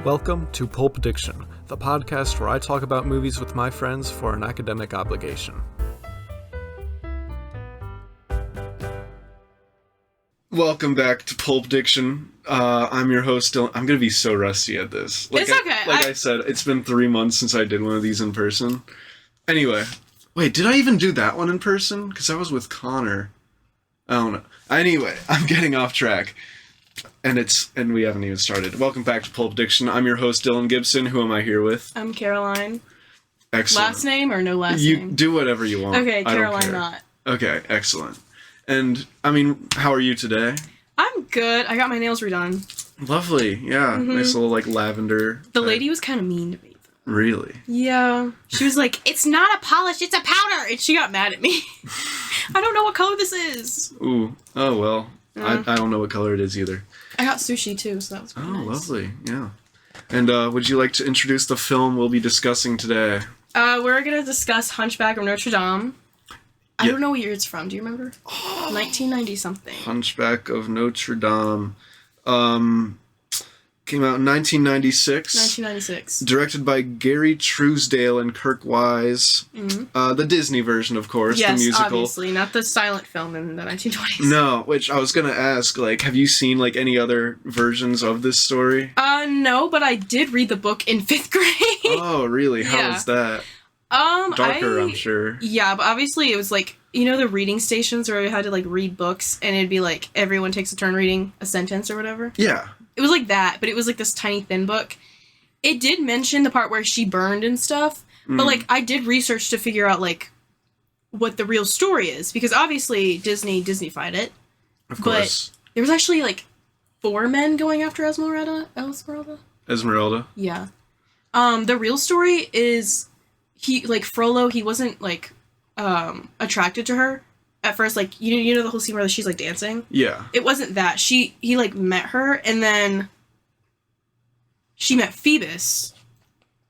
Welcome to Pulp Diction, the podcast where I talk about movies with my friends for an academic obligation. Welcome back to Pulp Diction. I'm your host, Dylan. I'm going to be so rusty at this. It's okay. I said, it's been 3 months since I did one of these in person. Anyway, wait, did I even do that one in person? Because I was with Connor. I don't know. Anyway, I'm getting off track. And we haven't even started. Welcome back to Pulp Diction. I'm your host, Dylan Gibson. Who am I here with? I'm Caroline. Excellent. Last name or no last You name? do whatever you want. Okay, I don't Caroline care. not. Okay, excellent. And, how are you today? I'm good. I got my nails redone. Lovely, yeah. Mm-hmm. Nice little, lavender. The lady was kind of mean to me. Really? Yeah. She was like, it's not a polish, it's a powder! And she got mad at me. I don't know what color this is. Ooh. Oh, well. I don't know what color it is either. I got sushi, too, so that was pretty nice. Lovely, yeah. And, would you like to introduce the film we'll be discussing today? We're gonna discuss Hunchback of Notre Dame. I don't know what year it's from. Do you remember? 1990-something. Hunchback of Notre Dame. Came out in 1996. 1996. Directed by Gary Truesdale and Kirk Wise. Mm-hmm. The Disney version, of course, yes, the musical. Obviously, not the silent film in the 1920s. No, which I was going to ask, have you seen, any other versions of this story? No, but I did read the book in 5th grade. Oh, really? How was that? Darker, I'm sure. Yeah, but obviously it was the reading stations where we had to read books and it'd be everyone takes a turn reading a sentence or whatever. Yeah. It was like that, but it was this tiny thin book. It did mention the part where she burned and stuff, but I did research to figure out what the real story is, because obviously Disney-fied it. Of course. But there was actually 4 men going after Esmeralda. Esmeralda? Yeah. The real story is Frollo, he wasn't attracted to her at first. You know the whole scene where she's dancing? Yeah. It wasn't that. He met her, and then she met Phoebus,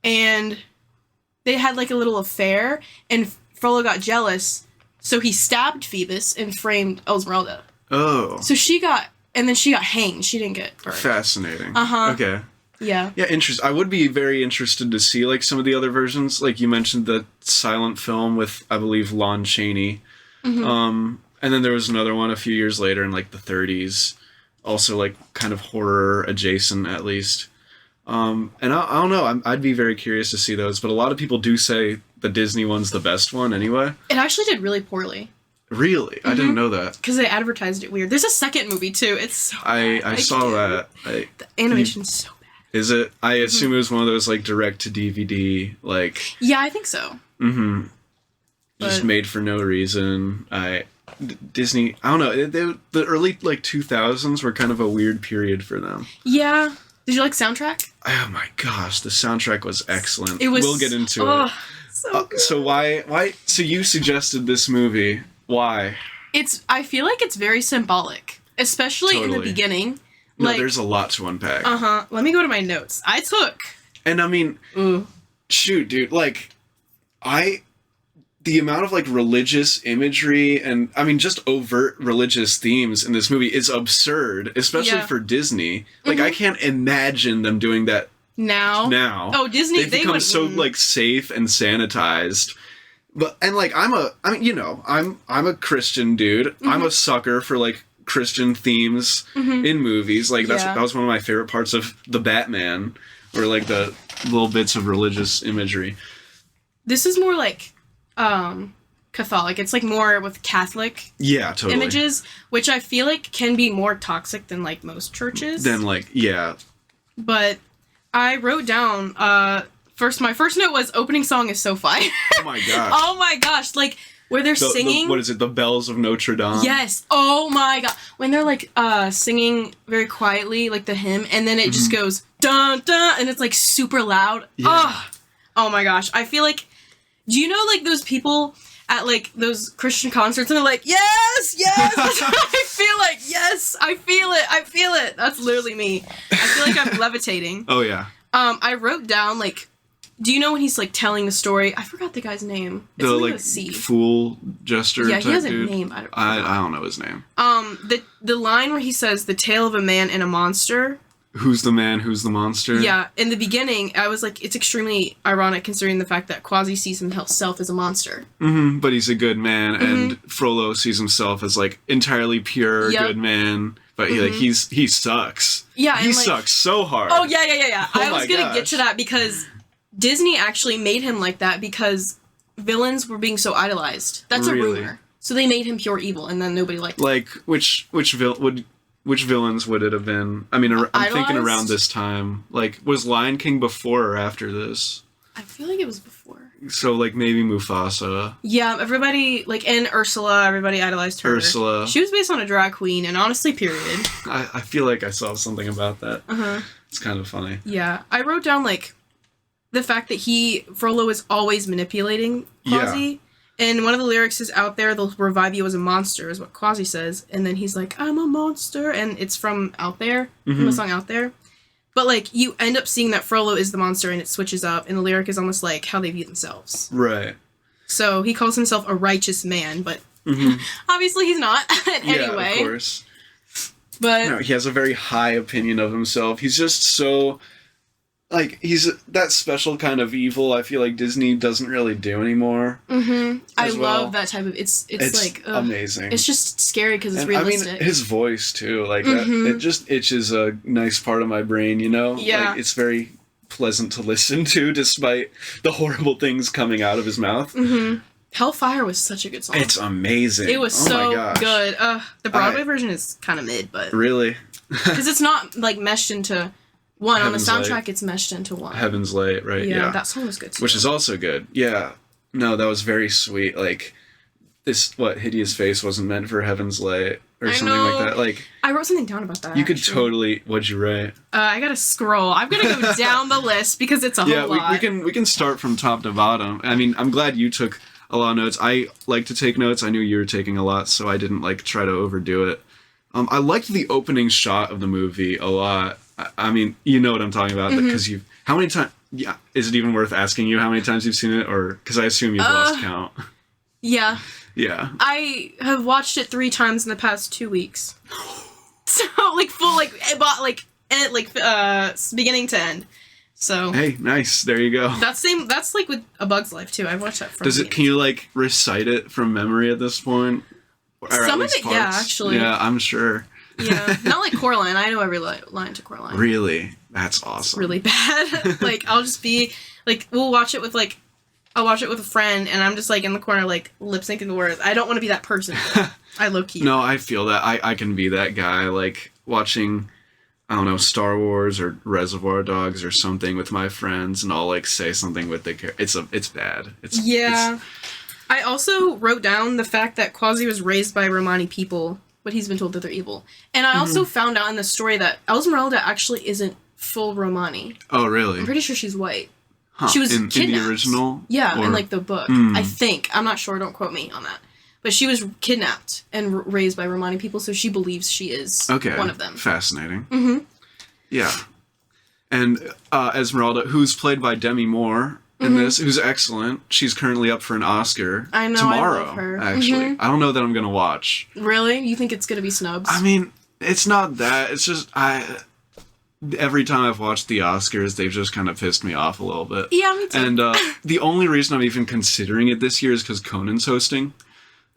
and they had a little affair, and Frollo got jealous, so he stabbed Phoebus and framed Esmeralda. Oh. So she got hanged. She didn't get burned. Fascinating. Uh-huh. Okay. Yeah. Yeah, interesting. I would be very interested to see, some of the other versions. You mentioned the silent film with, I believe, Lon Chaney. Mm-hmm. And then there was another one a few years later in, the 30s. Also, kind of horror adjacent, at least. And I don't know. I'd be very curious to see those. But a lot of people do say the Disney one's the best one, anyway. It actually did really poorly. Really? Mm-hmm. I didn't know that. Because they advertised it weird. There's a second movie, too. It's so bad. I saw that. The animation's so bad. Is it? I assume it was one of those, direct-to-DVD, Yeah, I think so. Mm-hmm. Just made for no reason. Disney, I don't know. The early, 2000s were kind of a weird period for them. Yeah. Did you like soundtrack? Oh my gosh, the soundtrack was excellent. We'll get into it. So good. So why? So you suggested this movie. Why? I feel like it's very symbolic, especially in the beginning. No, there's a lot to unpack. Uh-huh. Let me go to my notes. I took. And shoot, dude, the amount of religious imagery and just overt religious themes in this movie is absurd, especially for Disney. I can't imagine them doing that now. Oh, Disney, they've become so safe and sanitized. But I'm a Christian dude. Mm-hmm. I'm a sucker for Christian themes in movies. That was one of my favorite parts of the Batman, or the little bits of religious imagery. This is more Catholic. It's more with Catholic images, which I feel can be more toxic than most churches. But I wrote down my first note was opening song is so fire. Oh my gosh. Oh my gosh, where they're singing. What is it? The Bells of Notre Dame. Yes. Oh my god. When they're singing very quietly, the hymn, and then it just goes dun dun, and it's super loud. Yeah. Oh my gosh. I feel do you know those people at those Christian concerts and they're yes, yes. That's what I feel yes, I feel it. That's literally me. I feel I'm levitating. Oh yeah. I wrote down do you know when he's telling the story? I forgot the guy's name. It's the C. fool jester. Yeah, type he has a dude. name. I don't know his name. The line where he says the tale of a man and a monster. who's the man, who's the monster. Yeah, in the beginning, I was like, it's extremely ironic considering the fact that Quasi sees himself as a monster. Mm-hmm, but he's a good man, and Frollo sees himself as like entirely pure good man. But he sucks. Yeah, he sucks so hard. Oh yeah. I was gonna get to that because Disney actually made him like that because villains were being so idolized. That's a rumor. So they made him pure evil, and then nobody liked him. Like which villains would it have been? I mean, I'm thinking around this time. Like, was Lion King before or after this? I feel like it was before. So, like, maybe Mufasa. Yeah, everybody, like, and Ursula, everybody idolized her. Ursula. She was based on a drag queen, and honestly, period. I feel like I saw something about that. Uh-huh. It's kind of funny. Yeah. I wrote down, like, the fact that Frollo is always manipulating Quasi. Yeah. And one of the lyrics is out there, they'll revive you as a monster, is what Quasi says. And then he's like, I'm a monster. And it's from Out There, from the song Out There. But, like, you end up seeing that Frollo is the monster and it switches up. And the lyric is almost like how they view themselves. Right. So he calls himself a righteous man, but obviously he's not in any way. Yeah, of course. But no, he has a very high opinion of himself. He's just so... Like, he's that special kind of evil I feel like Disney doesn't really do anymore. I love that type of... It's like... amazing. It's just scary because it's realistic. I mean, his voice, too. Like, that, it just itches a nice part of my brain, you know? Yeah. Like, it's very pleasant to listen to, despite the horrible things coming out of his mouth. Hellfire was such a good song. It's amazing. It was so good. The Broadway version is kind of mid, but... Really? Because it's not, like, meshed into... One, Heaven's on the soundtrack, Light. It's meshed into one. Heaven's Light, right? Yeah, that song was good too. Which is also good. Yeah. No, that was very sweet. Like, Hideous Face wasn't meant for Heaven's Light or something like that. Like, I wrote something down about that. You could totally... What'd you write? I gotta scroll. I'm gonna go down the list because it's a whole lot. Yeah, we can start from top to bottom. I mean, I'm glad you took a lot of notes. I like to take notes. I knew you were taking a lot, so I didn't, like, try to overdo it. I liked the opening shot of the movie a lot. I mean, you know what I'm talking about because you've... How many times... Yeah, is it even worth asking you how many times you've seen it? Or... Because I assume you've lost count. Yeah. Yeah. I have watched it 3 times in the past 2 weeks. So, like, full, like, beginning to end. So... Hey, nice. There you go. That's, like, with A Bug's Life, too. I've watched that from... Can you, like, recite it from memory at this point? Or some of it, parts? Yeah, actually. Yeah, I'm sure. Yeah, not like Coraline. I know every line to Coraline. Really? That's awesome. It's really bad. Like, I'll just be, like, I'll watch it with a friend, and I'm just, like, in the corner, like, lip-syncing the words. I don't want to be that person. I low-key. No, I feel that. I can be that guy, like, watching, I don't know, Star Wars or Reservoir Dogs or something with my friends, and I'll, like, say something with the character. It's bad. I also wrote down the fact that Quasi was raised by Romani people, but he's been told that they're evil. And I also found out in the story that Esmeralda actually isn't full Romani. Oh, really? I'm pretty sure she's white. Huh. She was kidnapped. In the original? Yeah, in, like, the book. I think. I'm not sure. Don't quote me on that. But she was kidnapped and raised by Romani people, so she believes she is one of them. Fascinating. Yeah. And Esmeralda, who's played by Demi Moore... in this, who's excellent. She's currently up for an Oscar. I know, tomorrow, I love her. Actually. I don't know that I'm going to watch. Really? You think it's going to be snubs? I mean, it's not that. It's just, every time I've watched the Oscars, they've just kind of pissed me off a little bit. Yeah, me too. And the only reason I'm even considering it this year is because Conan's hosting.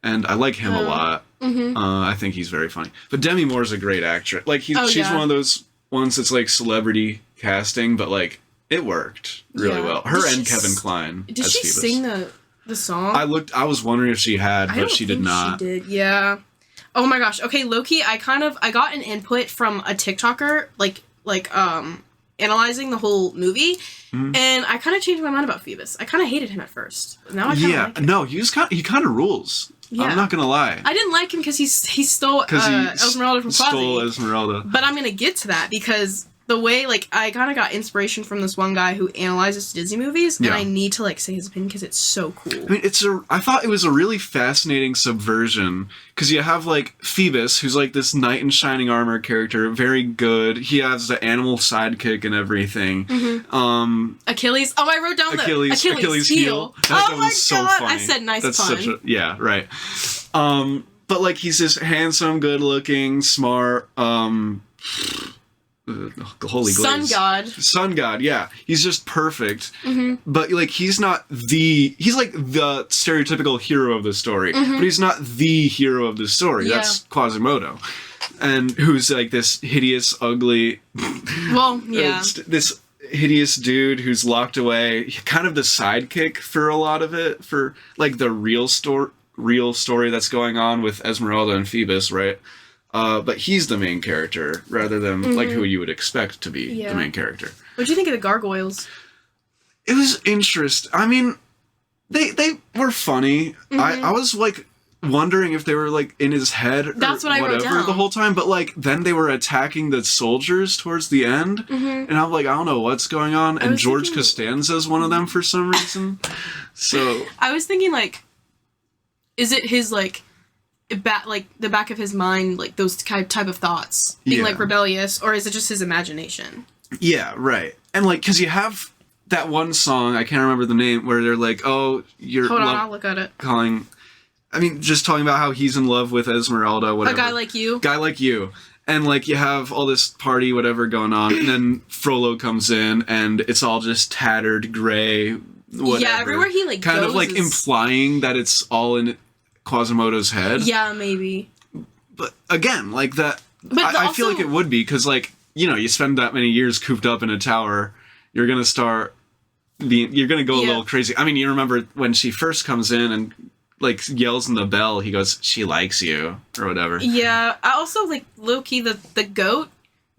And I like him a lot. I think he's very funny. But Demi Moore's a great actress. Like, she's one of those ones that's, like, celebrity casting, but, like, it worked really well. Her and Kevin Kline. Did she sing the song? I was wondering if she had, but she did not. She did. Yeah. Oh my gosh. Okay, Loki. I got an input from a TikToker, like analyzing the whole movie, and I kind of changed my mind about Phoebus. I kind of hated him at first. Now I kind of like him. No, he kind of rules. Yeah. I'm not gonna lie. I didn't like him because he stole Esmeralda from Quasi. Stole Esmeralda. But I'm gonna get to that because the way, like, I kind of got inspiration from this one guy who analyzes Disney movies, and I need to, like, say his opinion because it's so cool. I mean, I thought it was a really fascinating subversion, because you have, like, Phoebus, who's, like, this knight in shining armor character, very good. He has the animal sidekick and everything. Achilles. Oh, I wrote down Achilles heel. That was so funny. I said nice pun. Yeah, right. But, like, he's this handsome, good-looking, smart, holy glaze. Sun God, yeah. He's just perfect. But, like, he's like the stereotypical hero of the story. But he's not the hero of the story. Yeah. That's Quasimodo. And who's, like, this hideous, ugly... Well, yeah. This hideous dude who's locked away. Kind of the sidekick for a lot of it. For, like, the real story that's going on with Esmeralda and Phoebus, right? But he's the main character, rather than, like, who you would expect to be the main character. What'd you think of the gargoyles? It was interesting. I mean, they were funny. I was, like, wondering if they were, like, in his head or That's what I wrote whatever down. the whole time. But, like, then they were attacking the soldiers towards the end. And I'm like, I don't know what's going on. And George Costanza's one of them for some reason. So... I was thinking, like, is it his, like... like the back of his mind, like those type of thoughts being like rebellious, or is it just his imagination? Yeah, right. And like, because you have that one song, I can't remember the name, where they're like, "Oh, you're." Hold on, I'll look at it. Just talking about how he's in love with Esmeralda, whatever. A guy like you. And like, you have all this party, whatever going on, and then Frollo comes in, and it's all just tattered, gray, whatever. Yeah, everywhere he like kind goes of like implying that it's all in Quasimodo's head. Yeah, maybe. But again, like that, I feel like it would be, because like, you know, you spend that many years cooped up in a tower, you're gonna go a little crazy. I mean, you remember when she first comes in and like yells in the bell, he goes, "She likes you," or whatever. Yeah, I also like low-key the goat,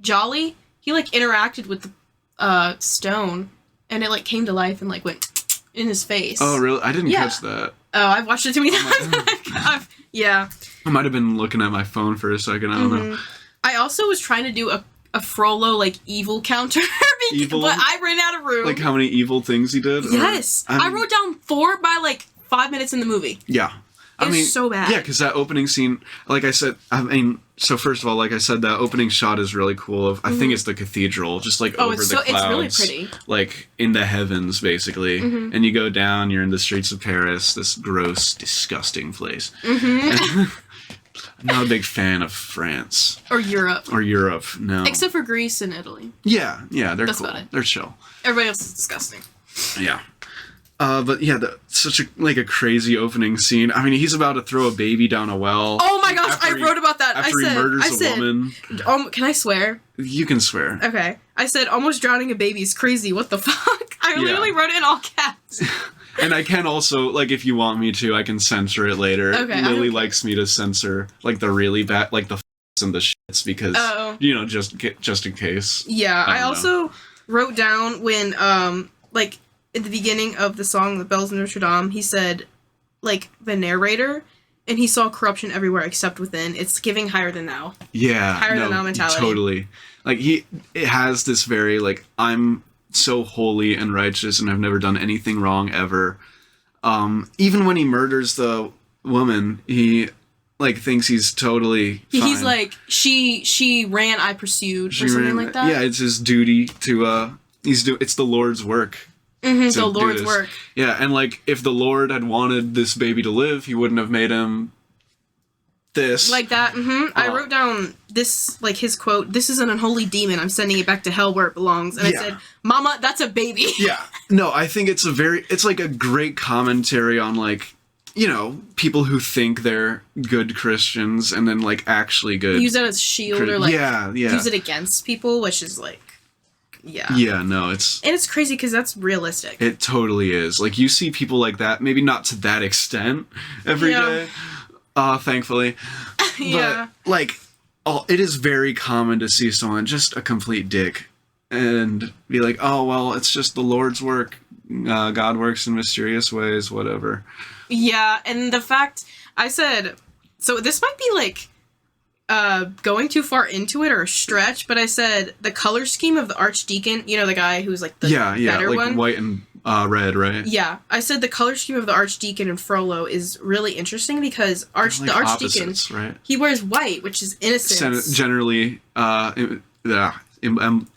Jolly, he like interacted with the stone, and it like came to life and like went in his face. Oh, really? I didn't catch that. Oh, I've watched it too many times. Yeah. I might have been looking at my phone for a second. I don't know. I also was trying to do a Frollo, like, evil counter, evil? But I ran out of room. Like, how many evil things he did? Yes. I wrote down 4 by, like, 5 minutes in the movie. Yeah. I mean, so bad. Yeah, because that opening scene, like I said, so first of all, like I said, that opening shot is really cool. I think it's the cathedral, just like over the clouds. It's really pretty. Like in the heavens, basically. And you go down, you're in the streets of Paris, this gross, disgusting place. I'm not a big fan of France. Or Europe. No. Except for Greece and Italy. Yeah, they're That's cool. about it. They're chill. Everybody else is disgusting. Yeah. But yeah, such a crazy opening scene. I mean, he's about to throw a baby down a well. Oh my gosh, I wrote about that. After he murders a woman. Can I swear? You can swear. Okay. I said, almost drowning a baby is crazy. What the fuck? I literally wrote it in all caps. And I can also, like, if you want me to, I can censor it later. Okay. Lily likes me to censor, like, the really bad, like, the f***s and the shits, because, you know, just in case. Yeah, I also wrote down when, like, at the beginning of the song, The Bells of Notre Dame, he said, like, the narrator, and he saw corruption everywhere except within. It's giving higher than thou. Yeah. Higher than thou mentality. Totally. Like, it has this very, like, I'm so holy and righteous and I've never done anything wrong ever. Even when he murders the woman, he, like, thinks he's totally fine. He's like, she ran, I pursued, or something like that. Yeah, it's his duty to, it's the Lord's work. The Lord's work. Yeah, and like, if the Lord had wanted this baby to live, he wouldn't have made him this. Like that, I wrote down this, like, his quote, "This is an unholy demon, I'm sending it back to hell where it belongs." And I said, "Mama, that's a baby." Yeah. No, I think it's like a great commentary on, like, you know, people who think they're good Christians and then, like, actually good. Use it as shield or, like, use it against people, which is, like, Yeah, no, it's... And it's crazy because that's realistic. It totally is. Like, you see people like that, maybe not to that extent every day, thankfully. Yeah. But, like, it is very common to see someone just a complete dick and be like, oh, well, it's just the Lord's work. God works in mysterious ways, whatever. Yeah, and the fact... I said... So this might be, like... going too far into it or a stretch, but I said the color scheme of the Archdeacon, you know, the guy who's like the better like one? White and red, right? Yeah, I said the color scheme of the Archdeacon and Frollo is really interesting because the Archdeacon, right? He wears white, which is innocence. Generally,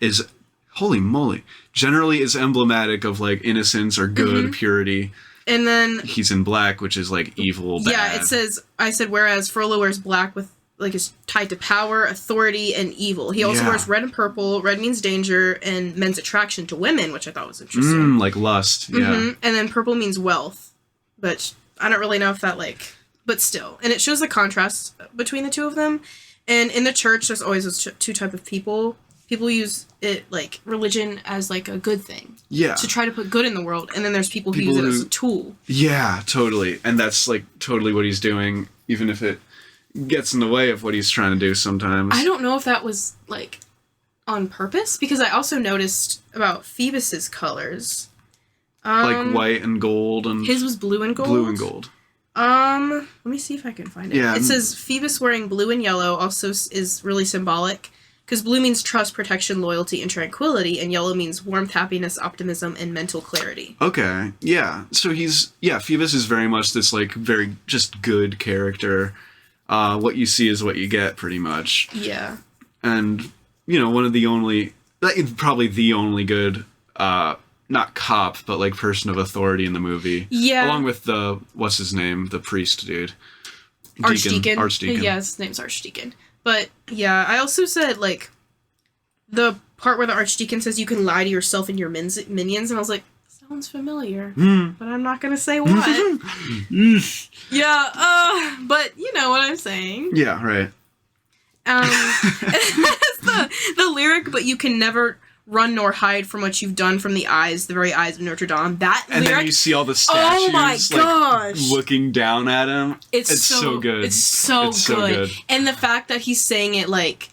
is holy moly. Generally is emblematic of, like, innocence or good, purity. And then he's in black, which is, like, evil, bad. Yeah, it says, I said, whereas Frollo wears black with like is tied to power, authority, and evil. He also wears red and purple. Red means danger and men's attraction to women, which I thought was interesting. Like lust, yeah. And then purple means wealth, but I don't really know if that but still. And it shows the contrast between the two of them. And in the church, there's always those two type of people. People use it, like, religion as, like, a good thing. Yeah. To try to put good in the world. And then there's people who use it as a tool. Yeah, totally. And that's, like, totally what he's doing, even if it gets in the way of what he's trying to do sometimes. I don't know if that was, like, on purpose, because I also noticed about Phoebus's colors. Like white and gold and... His was blue and gold? Blue and gold. Let me see if I can find it. Yeah. It says Phoebus wearing blue and yellow also is really symbolic. Because blue means trust, protection, loyalty, and tranquility, and yellow means warmth, happiness, optimism, and mental clarity. Okay, yeah. So Phoebus is very much this, like, very just good character. What you see is what you get, pretty much. Yeah. And, one of the only, probably the only good, not cop, but, like, person of authority in the movie. Yeah. Along with what's his name? The priest dude. Archdeacon. Archdeacon. Yeah, his name's Archdeacon. But, yeah, I also said, like, the part where the Archdeacon says you can lie to yourself and your minions, and I was like, sounds familiar, but I'm not going to say what. Yeah, but you know what I'm saying. Yeah, right. It's the lyric, but you can never run nor hide from what you've done from the very eyes of Notre Dame. That and lyric, then you see all the statues, oh my gosh, like, looking down at him. It's so good. It's so good. And the fact that he's saying it like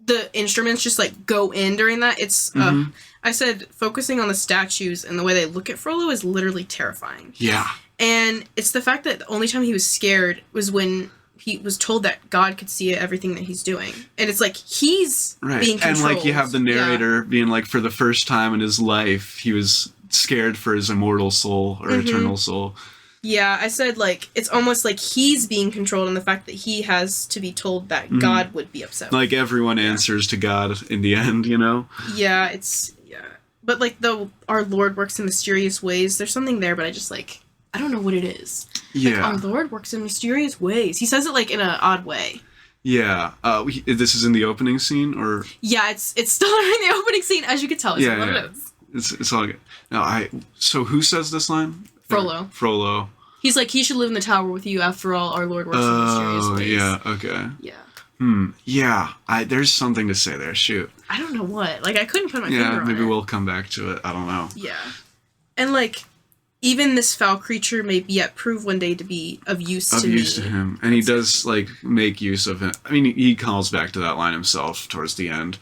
the instruments just like go in during that. It's I said focusing on the statues and the way they look at Frollo is literally terrifying. Yeah. And it's the fact that the only time he was scared was when he was told that God could see everything that he's doing. And it's like, he's being controlled. And, like, you have the narrator being like, for the first time in his life, he was scared for his immortal soul or eternal soul. Yeah, I said, like, it's almost like he's being controlled in the fact that he has to be told that God would be upset. Like, everyone answers to God in the end, Yeah, But, like, our Lord works in mysterious ways. There's something there, but I just, like, I don't know what it is. Yeah. Like, our Lord works in mysterious ways. He says it, like, in an odd way. Yeah. This is in the opening scene, or? Yeah, it's still in the opening scene, as you can tell. It's all good. Now, so who says this line? Frollo. He's like, he should live in the tower with you. After all, our Lord works in mysterious ways. Yeah, okay. Yeah. Yeah, there's something to say there. Shoot. I don't know what. Like, I couldn't put my finger on it. Yeah, maybe we'll come back to it. I don't know. Yeah. And, like, even this foul creature may yet prove one day to be of use to me. Of use to him. And he does, like, make use of it. I mean, he calls back to that line himself towards the end.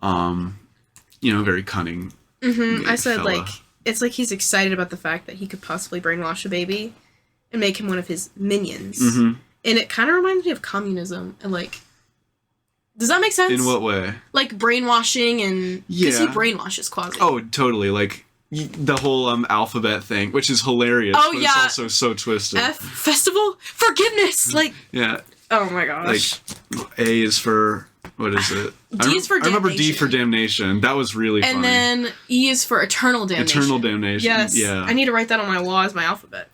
Very cunning. I said, fella. Like, it's like he's excited about the fact that he could possibly brainwash a baby and make him one of his minions. And it kind of reminds me of communism. And, like, does that make sense? In what way? Like, brainwashing and... Because he brainwashes Quasi. Oh, totally. Like... The whole alphabet thing, which is hilarious, but it's also so twisted. Festival? Forgiveness! Like... Yeah. Oh my gosh. Like, A is for... What is it? D is for damnation. I remember D for damnation. That was really funny. And then E is for eternal damnation. Eternal damnation. Yes. Yeah. I need to write that on my wall as my alphabet.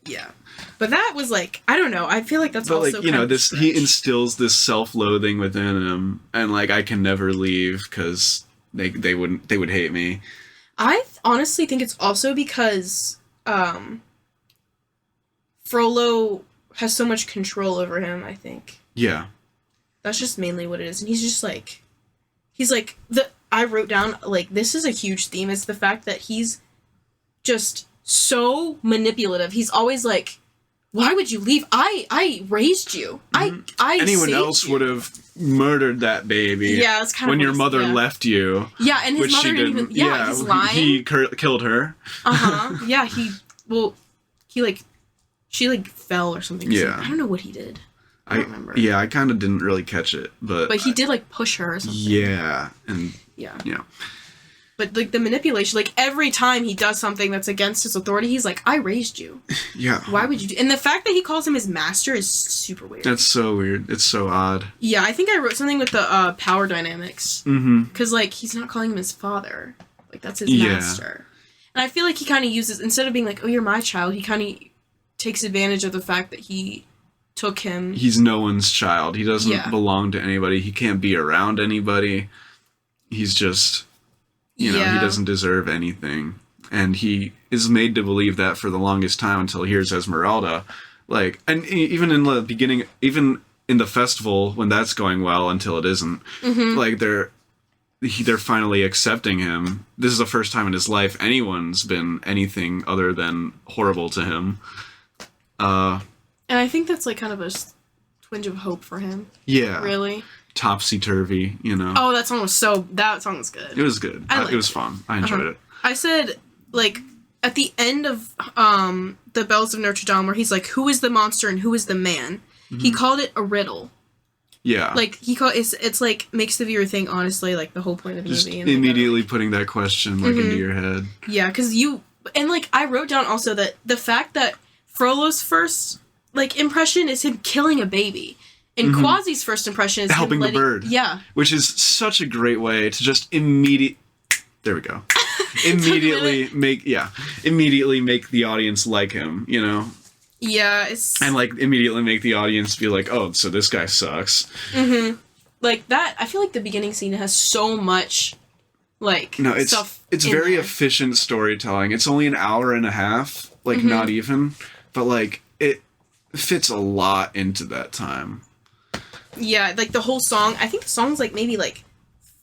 Yeah. But that was like... I don't know. I feel like that's also kind of this. He instills this self-loathing within him, and, like, I can never leave, because... They would hate me. I honestly think it's also because Frollo has so much control over him, I think. Yeah. That's just mainly what it is. And he's just like... I wrote down, like, this is a huge theme. It's the fact that he's just so manipulative. He's always like, why would you leave? I raised you. I Anyone saved else you. would have murdered that baby. Yeah, it's kind of when your mother left you. Yeah, and his mother didn't even. Yeah, he's lying. He killed her. Yeah, she fell or something. Yeah, I don't know what he did. I don't remember. Yeah, I kind of didn't really catch it, but he did like push her or something. Yeah, and yeah. But, like, the manipulation, like, every time he does something that's against his authority, he's like, I raised you. Yeah. Why would you do... And the fact that he calls him his master is super weird. That's so weird. It's so odd. Yeah, I think I wrote something with the power dynamics. Because, like, he's not calling him his father. Like, that's his master. And I feel like he kind of uses... Instead of being like, oh, you're my child, he kind of takes advantage of the fact that he took him. He's no one's child. He doesn't belong to anybody. He can't be around anybody. He's just, he doesn't deserve anything. And he is made to believe that for the longest time until he hears Esmeralda. Like, and even in the beginning, even in the festival, when that's going well until it isn't, like, they're finally accepting him. This is the first time in his life anyone's been anything other than horrible to him. And I think that's, like, kind of a twinge of hope for him. Yeah. Really. Topsy-turvy, Oh, that song was good. It was good. It was fun. I enjoyed it. I said, like, at the end of the Bells of Notre Dame, where he's like, who is the monster and who is the man? He called it a riddle. Yeah. Like, it's like, makes the viewer think, honestly, like, the whole point of the just movie. And immediately putting that question, like, into your head. Yeah, because and, like, I wrote down also that the fact that Frollo's first, like, impression is him killing a baby. And Quasi's first impression is helping him the bird. Yeah. Which is such a great way to just there we go. Immediately make the audience like him, Yeah, and, like, immediately make the audience be like, oh, so this guy sucks. Like, that, I feel like the beginning scene has so much, like, stuff. It's very efficient storytelling. It's only an hour and a half, like, not even, but, like, it fits a lot into that time. Yeah, like, the whole song, I think the song's, like, maybe, like,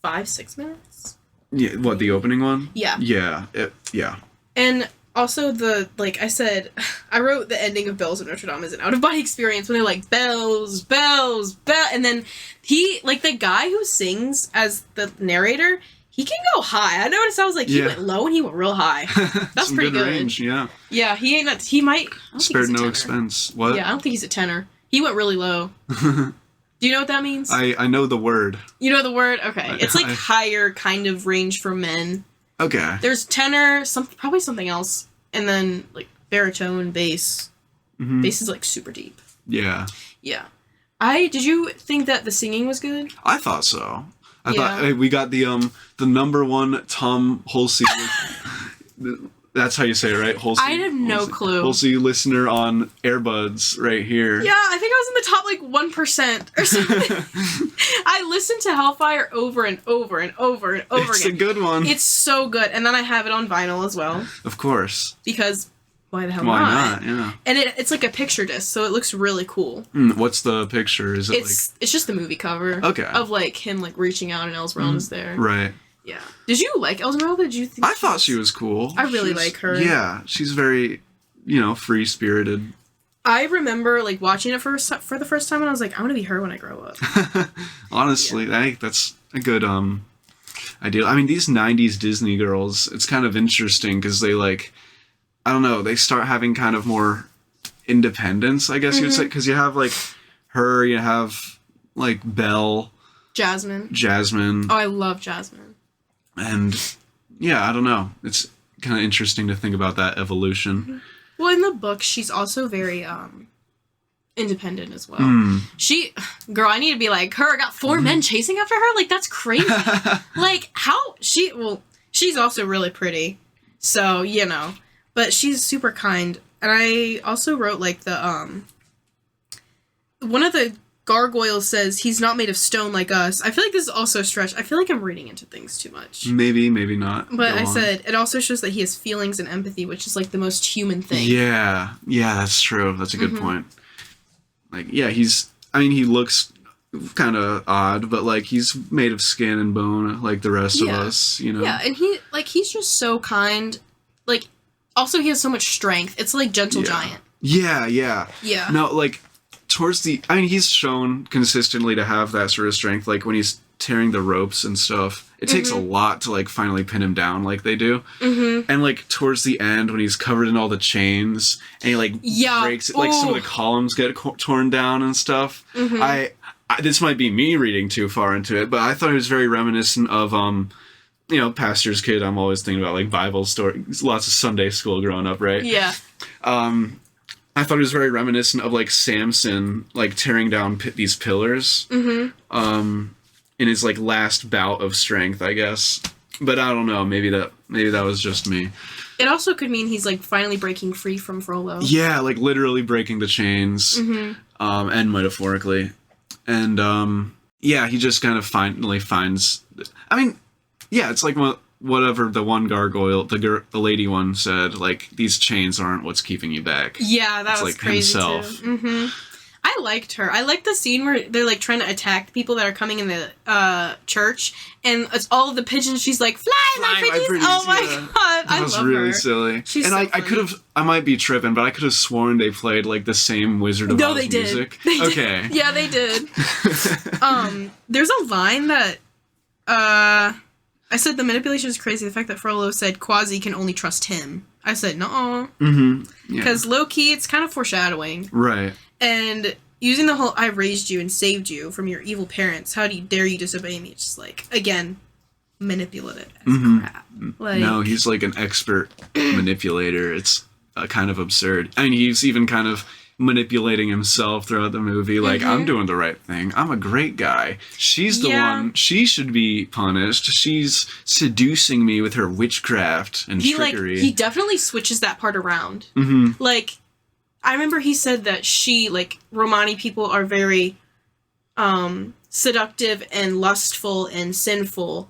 5-6 minutes? Yeah, what, the opening one? Yeah. Yeah, And also like I said, I wrote the ending of Bells of Notre Dame as an out-of-body experience when they're like, bells, bells, bell, and then he, like, the guy who sings as the narrator, he can go high. I noticed I was like, he went low and he went real high. That's pretty good. Range, yeah. Yeah, he might... Spared no expense. What? Yeah, I don't think he's a tenor. He went really low. Do you know what that means? I know the word. You know the word? Okay. It's like higher kind of range for men. Okay. There's tenor, probably something else, and then, like, baritone, bass. Bass is, like, super deep. Yeah. Yeah. Did you think that the singing was good? I thought so. I thought we got the number one Tom Hulsey. That's how you say it, right? Hulsey. I have no clue. Hulsey listener on Airbuds right here. Yeah, I think I was in the top, like, 1% or something. I listened to Hellfire over and over and over and over again. It's a good one. It's so good. And then I have it on vinyl as well. Of course. Because why the hell not? Why not? Yeah. And it's like a picture disc, so it looks really cool. What's the picture? Is it it's just the movie cover. Okay. Of, like, him, like, reaching out and Esmeralda's there. Right. Yeah. Did you like Esmeralda? Did you think I thought she was cool. I really like her. Yeah. She's very, free-spirited. I remember, like, watching it for the first time, and I was like, I want to be her when I grow up. Honestly, I think that's a good ideal. I mean, these 90s Disney girls, it's kind of interesting because they, like, I don't know, they start having kind of more independence, I guess you would say, because you have, like, her, you have, like, Belle. Jasmine. Oh, I love Jasmine. And, yeah, I don't know. It's kind of interesting to think about that evolution. Well, in the book, she's also very independent as well. Girl, I need to be like her. Got 4 men chasing after her? Like, that's crazy. Like, how she's also really pretty. So, but she's super kind. And I also wrote, like, the, one of the gargoyles says he's not made of stone like us. I feel like this is also a stretch. I feel like I'm reading into things too much. Maybe not. But I said it also shows that he has feelings and empathy, which is, like, the most human thing. Yeah, that's true. That's a good point. Like, yeah, he looks kind of odd, but, like, he's made of skin and bone like the rest of us, Yeah, and he's just so kind. Like, also he has so much strength. It's like Gentle Giant. Yeah. Yeah. No, like, he's shown consistently to have that sort of strength, like, when he's tearing the ropes and stuff. It takes a lot to, like, finally pin him down like they do. And, like, towards the end, when he's covered in all the chains, and he, like, breaks it, like, some of the columns get torn down and stuff. This might be me reading too far into it, but I thought it was very reminiscent of, pastor's kid. I'm always thinking about, like, Bible stories, lots of Sunday school growing up, right? Yeah. I thought it was very reminiscent of, like, Samson, like, tearing down these pillars. In his, like, last bout of strength, I guess. But I don't know. Maybe that was just me. It also could mean he's, like, finally breaking free from Frollo. Yeah, like, literally breaking the chains. and metaphorically. And, yeah, he just kind of finally finds... I mean, yeah, it's like whatever the one gargoyle, the lady one said, like, these chains aren't what's keeping you back. Yeah, that it's was like crazy, himself. too. Mm-hmm. I liked her. I liked the scene where they're, like, trying to attack people that are coming in the church, and it's all of the pigeons. She's like, fly, my pretties! Oh, my God. That was really silly. She's and so I might be tripping, but I could have sworn they played, like, the same Wizard of Oz music. They did. Okay. Yeah, they did. There's a line that, I said the manipulation is crazy. The fact that Frollo said Quasi can only trust him. I said, no. Mm-hmm. Because low-key, it's kind of foreshadowing. Right. And using the whole, I raised you and saved you from your evil parents. How dare you disobey me? It's just like, again, manipulative as crap. Like, no, he's like an expert manipulator. It's kind of absurd. I mean, he's even kind of manipulating himself throughout the movie. Like, I'm doing the right thing. I'm a great guy. She's the one. She should be punished. She's seducing me with her witchcraft and trickery. He definitely switches that part around. Mm-hmm. Like, I remember he said that Romani people are very seductive and lustful and sinful.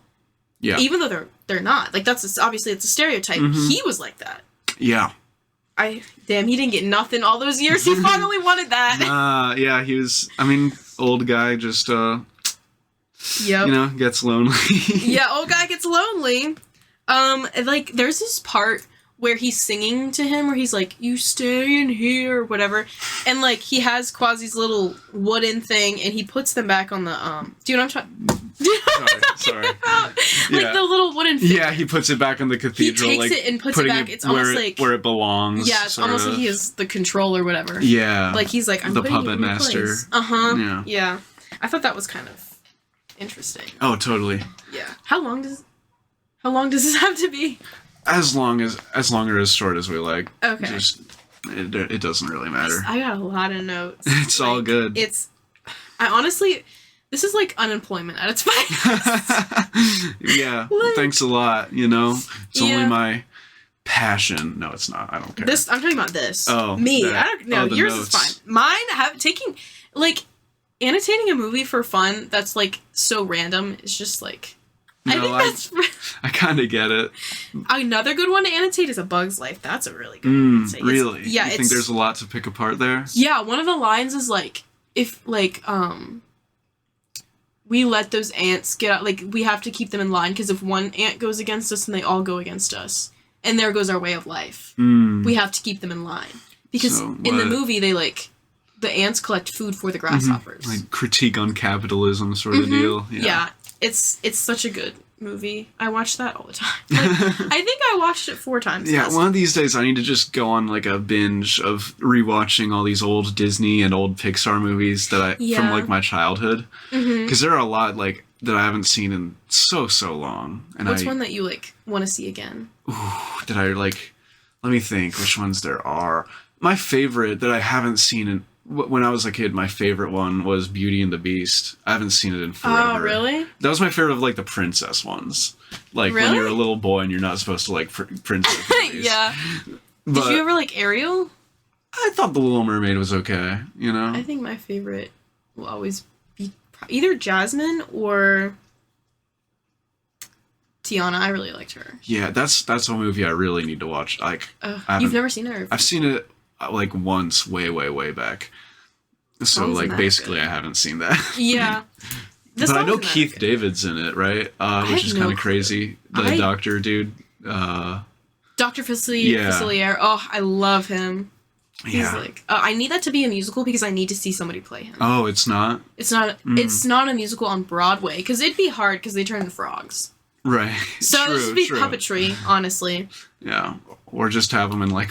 Yeah. Even though they're not. Like, obviously it's a stereotype. He was like that. Yeah. He didn't get nothing all those years. He finally wanted that. Yeah, he was, I mean, old guy just, gets lonely. Yeah, old guy gets lonely. Like, there's this part where he's singing to him, where he's like, you stay in here, or whatever. And, like, he has Quasi's little wooden thing, and he puts them back on the, do you know what I'm Sorry. About? Like, the little wooden thing. Yeah, he puts it back on the cathedral. He takes it and puts it back. It's almost like... where it belongs. Yeah, it's almost like he is the control or whatever. Yeah. Like, he's like, I'm the putting puppet you in master. Place. Uh-huh. Yeah. Yeah. I thought that was kind of interesting. Oh, totally. Yeah. How long does this have to be? As long or as short as we like. Okay. Just it doesn't really matter. I got a lot of notes. It's like, all good. I honestly, this is like unemployment at its finest. Yeah. Thanks a lot. It's only my passion. No, it's not. I don't care. I'm talking about this. Oh, me. I don't know. Yours notes. is fine. Mine annotating a movie for fun that's like so random is just like. No, I kind of get it. Another good one to annotate is A Bug's Life. That's a really good one. Really? You think there's a lot to pick apart there? Yeah, one of the lines is like, if like we let those ants get out, like we have to keep them in line because if one ant goes against us, then they all go against us, and there goes our way of life. We have to keep them in line because in the movie they the ants collect food for the grasshoppers. Like critique on capitalism sort of deal. Yeah. It's such a good movie. I watch that all the time. I think I watched it 4 times. Yeah, one of these days I need to just go on like a binge of rewatching all these old Disney and old Pixar movies that from like my childhood. Because there are a lot like that I haven't seen in so long. And what's one that you like want to see again? Ooh, let me think which ones there are. My favorite that I haven't seen in when I was a kid, my favorite one was Beauty and the Beast. I haven't seen it in forever. Oh, really? That was my favorite of, like, the princess ones. Like, when you're a little boy and you're not supposed to like princess movies. Yeah. Did you ever like Ariel? I thought The Little Mermaid was okay, I think my favorite will always be either Jasmine or Tiana. I really liked her. Yeah, that's a movie I really need to watch. Like, you've never seen her? I've seen it like once, way back. So like basically, I haven't seen that. Yeah, but I know Keith David's in it, right? Which is kind of crazy. The doctor dude, Dr. Facilier. Oh, I love him. He's like, I need that to be a musical because I need to see somebody play him. Oh, it's not. It's not. It's not a musical on Broadway because it'd be hard because they turn into frogs. Right. So it should be puppetry, honestly. Yeah, or just have them in like.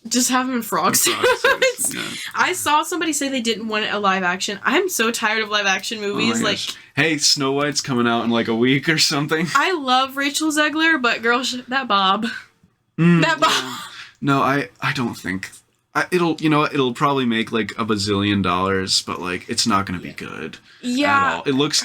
Just have them in frog suits. Yeah. I saw somebody say they didn't want a live action. I'm so tired of live action movies. Like, hey, Snow White's coming out in like a week or something. I love Rachel Zegler, but girl, that Bob. That Bob. Yeah. No, I don't think. It'll probably make like $1 bazillion, but like it's not going to be good. Yeah, at all. It looks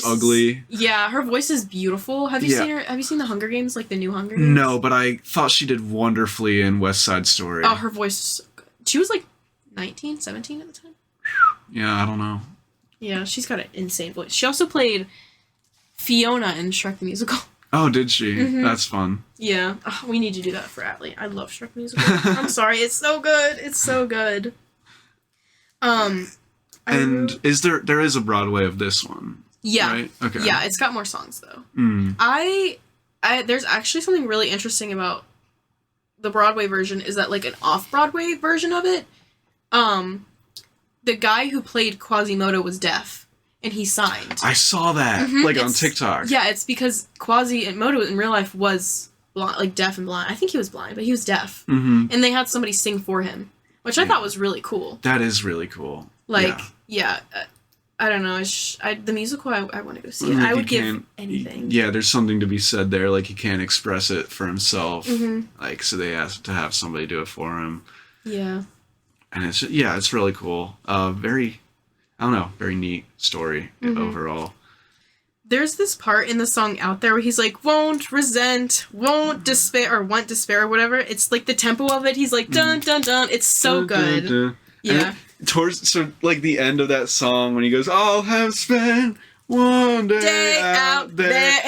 ugly. Yeah, her voice is beautiful. Have you seen her? Have you seen the Hunger Games, like the new Hunger Games? No, but I thought she did wonderfully in West Side Story. Oh, her voice is so good. She was like 19, 17 at the time. Yeah, I don't know. Yeah, she's got an insane voice. She also played Fiona in Shrek the Musical. Oh, did she? Mm-hmm. That's fun. Yeah. Oh, we need to do that for Atlee. I love Shrek the Musical. I'm sorry. It's so good. It's so good. And there is a Broadway of this one? Yeah. Right? Okay. Yeah, it's got more songs, though. Mm. There's actually something really interesting about the Broadway version is that, like, an off-Broadway version of it, the guy who played Quasimodo was deaf, and he signed. I saw that, on TikTok. Yeah, it's because Quasimodo in real life was blind, like, deaf and blind. I think he was blind, but he was deaf. Mm-hmm. And they had somebody sing for him, which I thought was really cool. That is really cool. Like, I don't know. The musical, I want to go see it. I would give anything. Yeah, there's something to be said there. Like, he can't express it for himself. Mm-hmm. Like, so they asked to have somebody do it for him. Yeah. And it's really cool. Very neat story overall. There's this part in the song Out There where he's like, won't resent, won't despair, or want despair, or whatever. It's like the tempo of it. He's like, dun, dun, dun. It's so good. Dun, dun. Yeah. The end of that song when he goes, I'll have spent one day out there.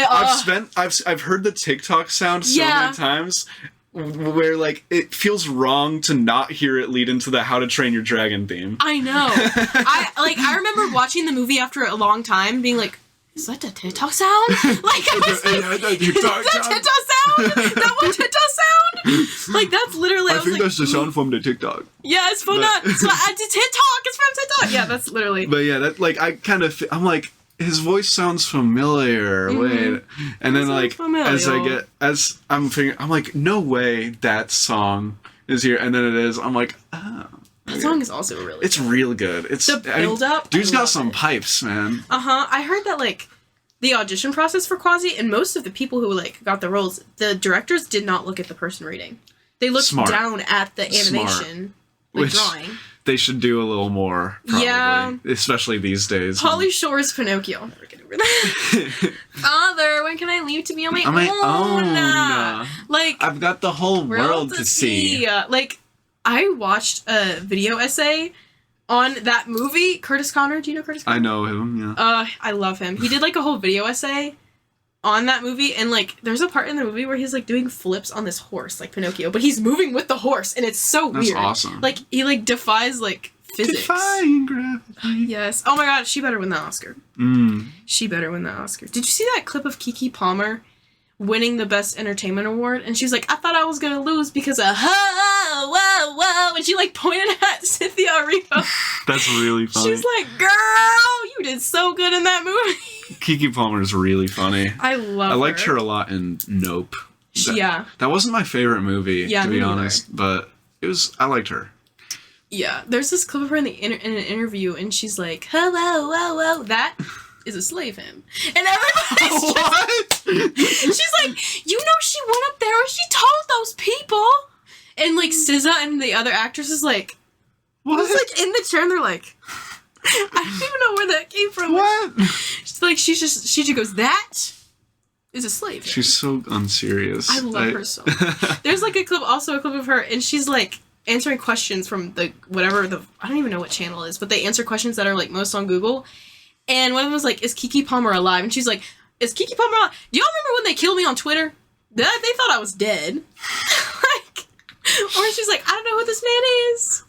I've heard the TikTok sound so many times where, like, it feels wrong to not hear it lead into the How to Train Your Dragon theme. I know. I remember watching the movie after a long time being like, is that the TikTok sound? Like, I was like, is that TikTok sound? That was TikTok sound? Like, that's literally, I think that's the sound from the TikTok. Yeah, it's from TikTok. It's from TikTok. Yeah, that's literally. But yeah, that, like, I'm like, his voice sounds familiar. Wait, and then, like, as I'm figuring, I'm like, no way that song is here, and then it is. I'm like, oh. That song is also really It's real good. It's the build-up. Dude's got some pipes, man. I heard that, like, the audition process for Quasi, and most of the people who, like, got the roles, the directors did not look at the person reading. They looked down at the animation, drawing. They should do a little more, probably. Yeah. Especially these days. Pauly Shore's Pinocchio. I'll never get over that. Father, when can I leave to be on my own? Like, I've got the whole world to see. Like, I watched a video essay on that movie. Curtis Connor, do you know Curtis Connor? I know him, yeah. I love him. He did, like, a whole video essay on that movie, and, like, there's a part in the movie where he's, like, doing flips on this horse, like Pinocchio, but he's moving with the horse, and it's so weird. That's awesome. Like, he, like, defies, like, physics. Defying gravity. Yes. Oh my god, she better win the Oscar. She better win the Oscar. Did you see that clip of Keke Palmer winning the Best Entertainment Award? And she's like, I thought I was gonna lose because of whoa, and she, like, pointed at Cynthia Erivo. That's really funny. She's like, girl, you did so good in that movie. Keke Palmer is really funny. I liked her a lot in Nope. That wasn't my favorite movie, to be honest, but I liked her. Yeah, there's this clip of her in an interview, and she's like, whoa, that is a slave hymn. And everybody's what? She's like, you know, she went up there and she told those people. And, like, SZA and the other actress is like, what? I was, like, in the chair, and they're like, I don't even know where that came from. What? She's like, she just goes, that is a slave hymn. She's so unserious. I love her so much. There's, like, a clip of her, and she's, like, answering questions from I don't even know what channel it is, but they answer questions that are, like, most on Google. And one of them was like, is Keke Palmer alive? And she's like, is Keke Palmer alive? Do y'all remember when they killed me on Twitter? They thought I was dead. Like, or she's like, I don't know who this man is.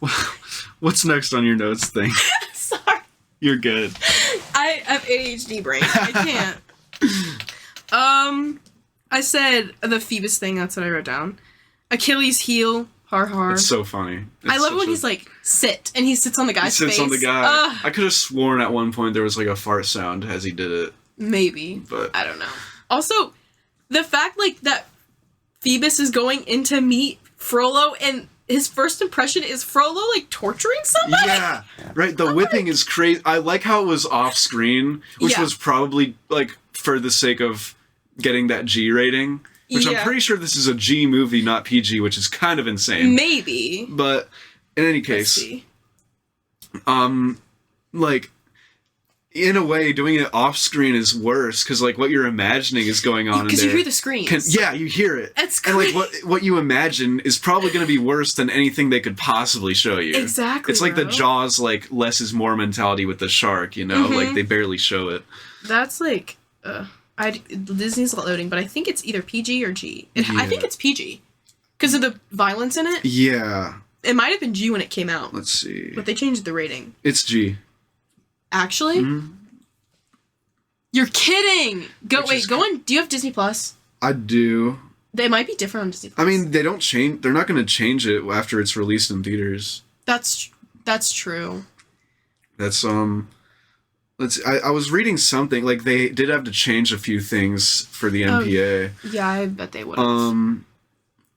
What's next on your notes thing? Sorry. You're good. I have ADHD brain. I can't. I said the Phoebus thing, that's what I wrote down. Achilles heel. Har. It's so funny. I love when he's like, sit, and he sits on the guy's face. He sits on the guy. I could have sworn at one point there was, like, a fart sound as he did it. Maybe. But I don't know. Also, the fact, like, that Phoebus is going in to meet Frollo, and his first impression is Frollo, like, torturing somebody? Yeah. Right, the whipping is crazy. I like how it was off screen, which was probably, like, for the sake of getting that G rating. Which I'm pretty sure this is a G movie, not PG, which is kind of insane. Maybe. But in any case, like, in a way, doing it off screen is worse because like what you're imagining is going on in there. Because you hear the screams. Yeah, you hear it. That's great. And like what you imagine is probably going to be worse than anything they could possibly show you. Exactly. It's like the Jaws like less is more mentality with the shark. You know, like they barely show it. That's like, Disney's loading, but I think it's either PG or G. I think it's PG because of the violence in it. Yeah. It might have been G when it came out. Let's see. But they changed the rating. It's G. Actually? Mm-hmm. You're kidding! Go on. Do you have Disney Plus? I do. They might be different on Disney Plus. I mean, they don't change. They're not going to change it after it's released in theaters. That's true. That's I was reading something like they did have to change a few things for the MPA. Yeah, I bet they would have.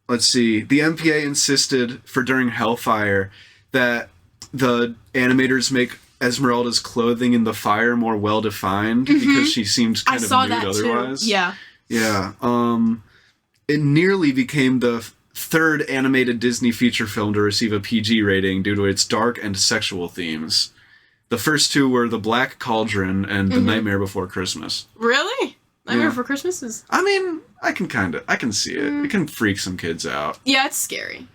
Let's see. The MPA insisted for during Hellfire that the animators make Esmeralda's clothing in the fire more well defined because she seemed kind of nude otherwise. Too. Yeah. Yeah. It nearly became the third animated Disney feature film to receive a PG rating due to its dark and sexual themes. The first two were The Black Cauldron and The Nightmare Before Christmas. Really? Nightmare Before Christmas is... I mean, I can see it. It can freak some kids out. Yeah, it's scary.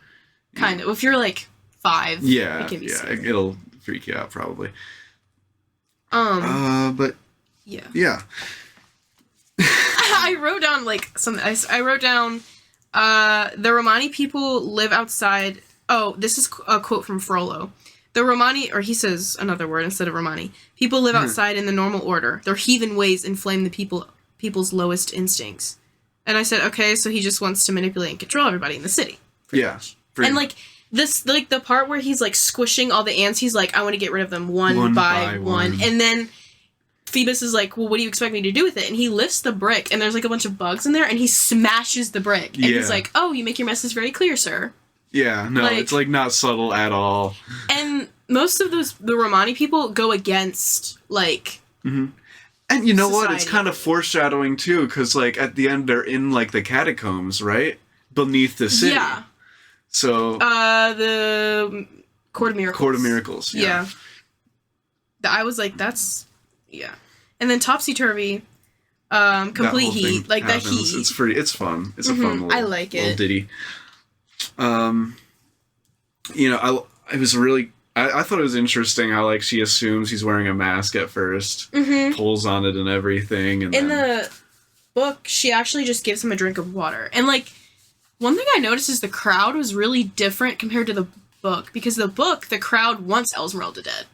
Kind of. If you're like 5, yeah, it can be scary. It'll freak you out probably. But yeah. I wrote down like I wrote down the Romani people live outside. Oh, this is a quote from Frollo. The Romani, or he says another word instead of Romani. People live outside in the normal order. Their heathen ways inflame the people's lowest instincts. And I said, okay, so he just wants to manipulate and control everybody in the city. Yeah. And like this, like the part where he's like squishing all the ants, he's like, I want to get rid of them one by one. And then Phoebus is like, well, what do you expect me to do with it? And he lifts the brick, and there's like a bunch of bugs in there, and he smashes the brick. And he's like, oh, you make your message very clear, sir. Yeah, no, it's like not subtle at all. And most of the Romani people go against like and you know society. what? It's kind of foreshadowing too, because like at the end they're in like the catacombs, right? Beneath the city. Yeah. So the Court of Miracles. Court of Miracles. Yeah. I was like, that's And then Topsy Turvy, complete heat, like happens. That heat. It's fun. It's a fun little, I like it. Little ditty. You know, I thought it was interesting how like she assumes he's wearing a mask at first, pulls on it and everything, and in the book she actually just gives him a drink of water. And like one thing I noticed is the crowd was really different compared to the book, because the book the crowd wants Esmeralda dead.